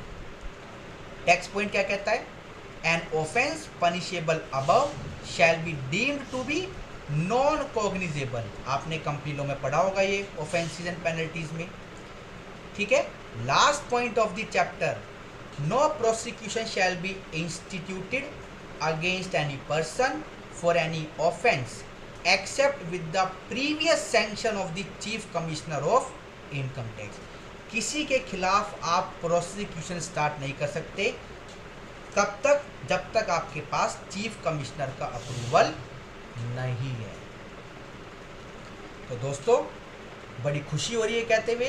टैक्स पॉइंट क्या कहता है? An offence punishable above shall be deemed to be non cognisable. आपने कंपनी लॉ में पढ़ा होगा ये ऑफेंसेस एंड पेनल्टीज में, ठीक है। Last point of the chapter, no prosecution shall be instituted against any person for any offence except with the previous sanction of the chief commissioner of income tax. किसी के खिलाफ आप prosecution start नहीं कर सकते, कब तक? जब तक आपके पास चीफ कमिश्नर का अप्रूवल नहीं है। तो दोस्तों बड़ी खुशी हो रही है कहते हुए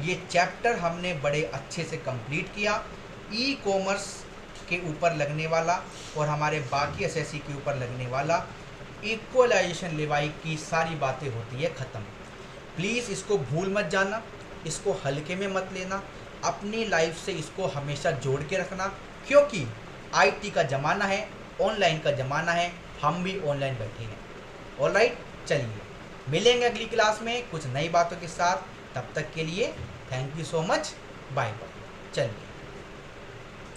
ये चैप्टर हमने बड़े अच्छे से कंप्लीट किया। ई कॉमर्स के ऊपर लगने वाला और हमारे बाकी एसएससी के ऊपर लगने वाला इक्वलाइजेशन लेवाई की सारी बातें होती है ख़त्म। प्लीज़ इसको भूल मत जाना, इसको हल्के में मत लेना, अपनी लाइफ से इसको हमेशा जोड़ के रखना, क्योंकि आईटी का ज़माना है, ऑनलाइन का ज़माना है, हम भी ऑनलाइन बैठे हैं। ऑलराइट, चलिए मिलेंगे अगली क्लास में कुछ नई बातों के साथ। तब तक के लिए thank you so much, bye bye. चलिए।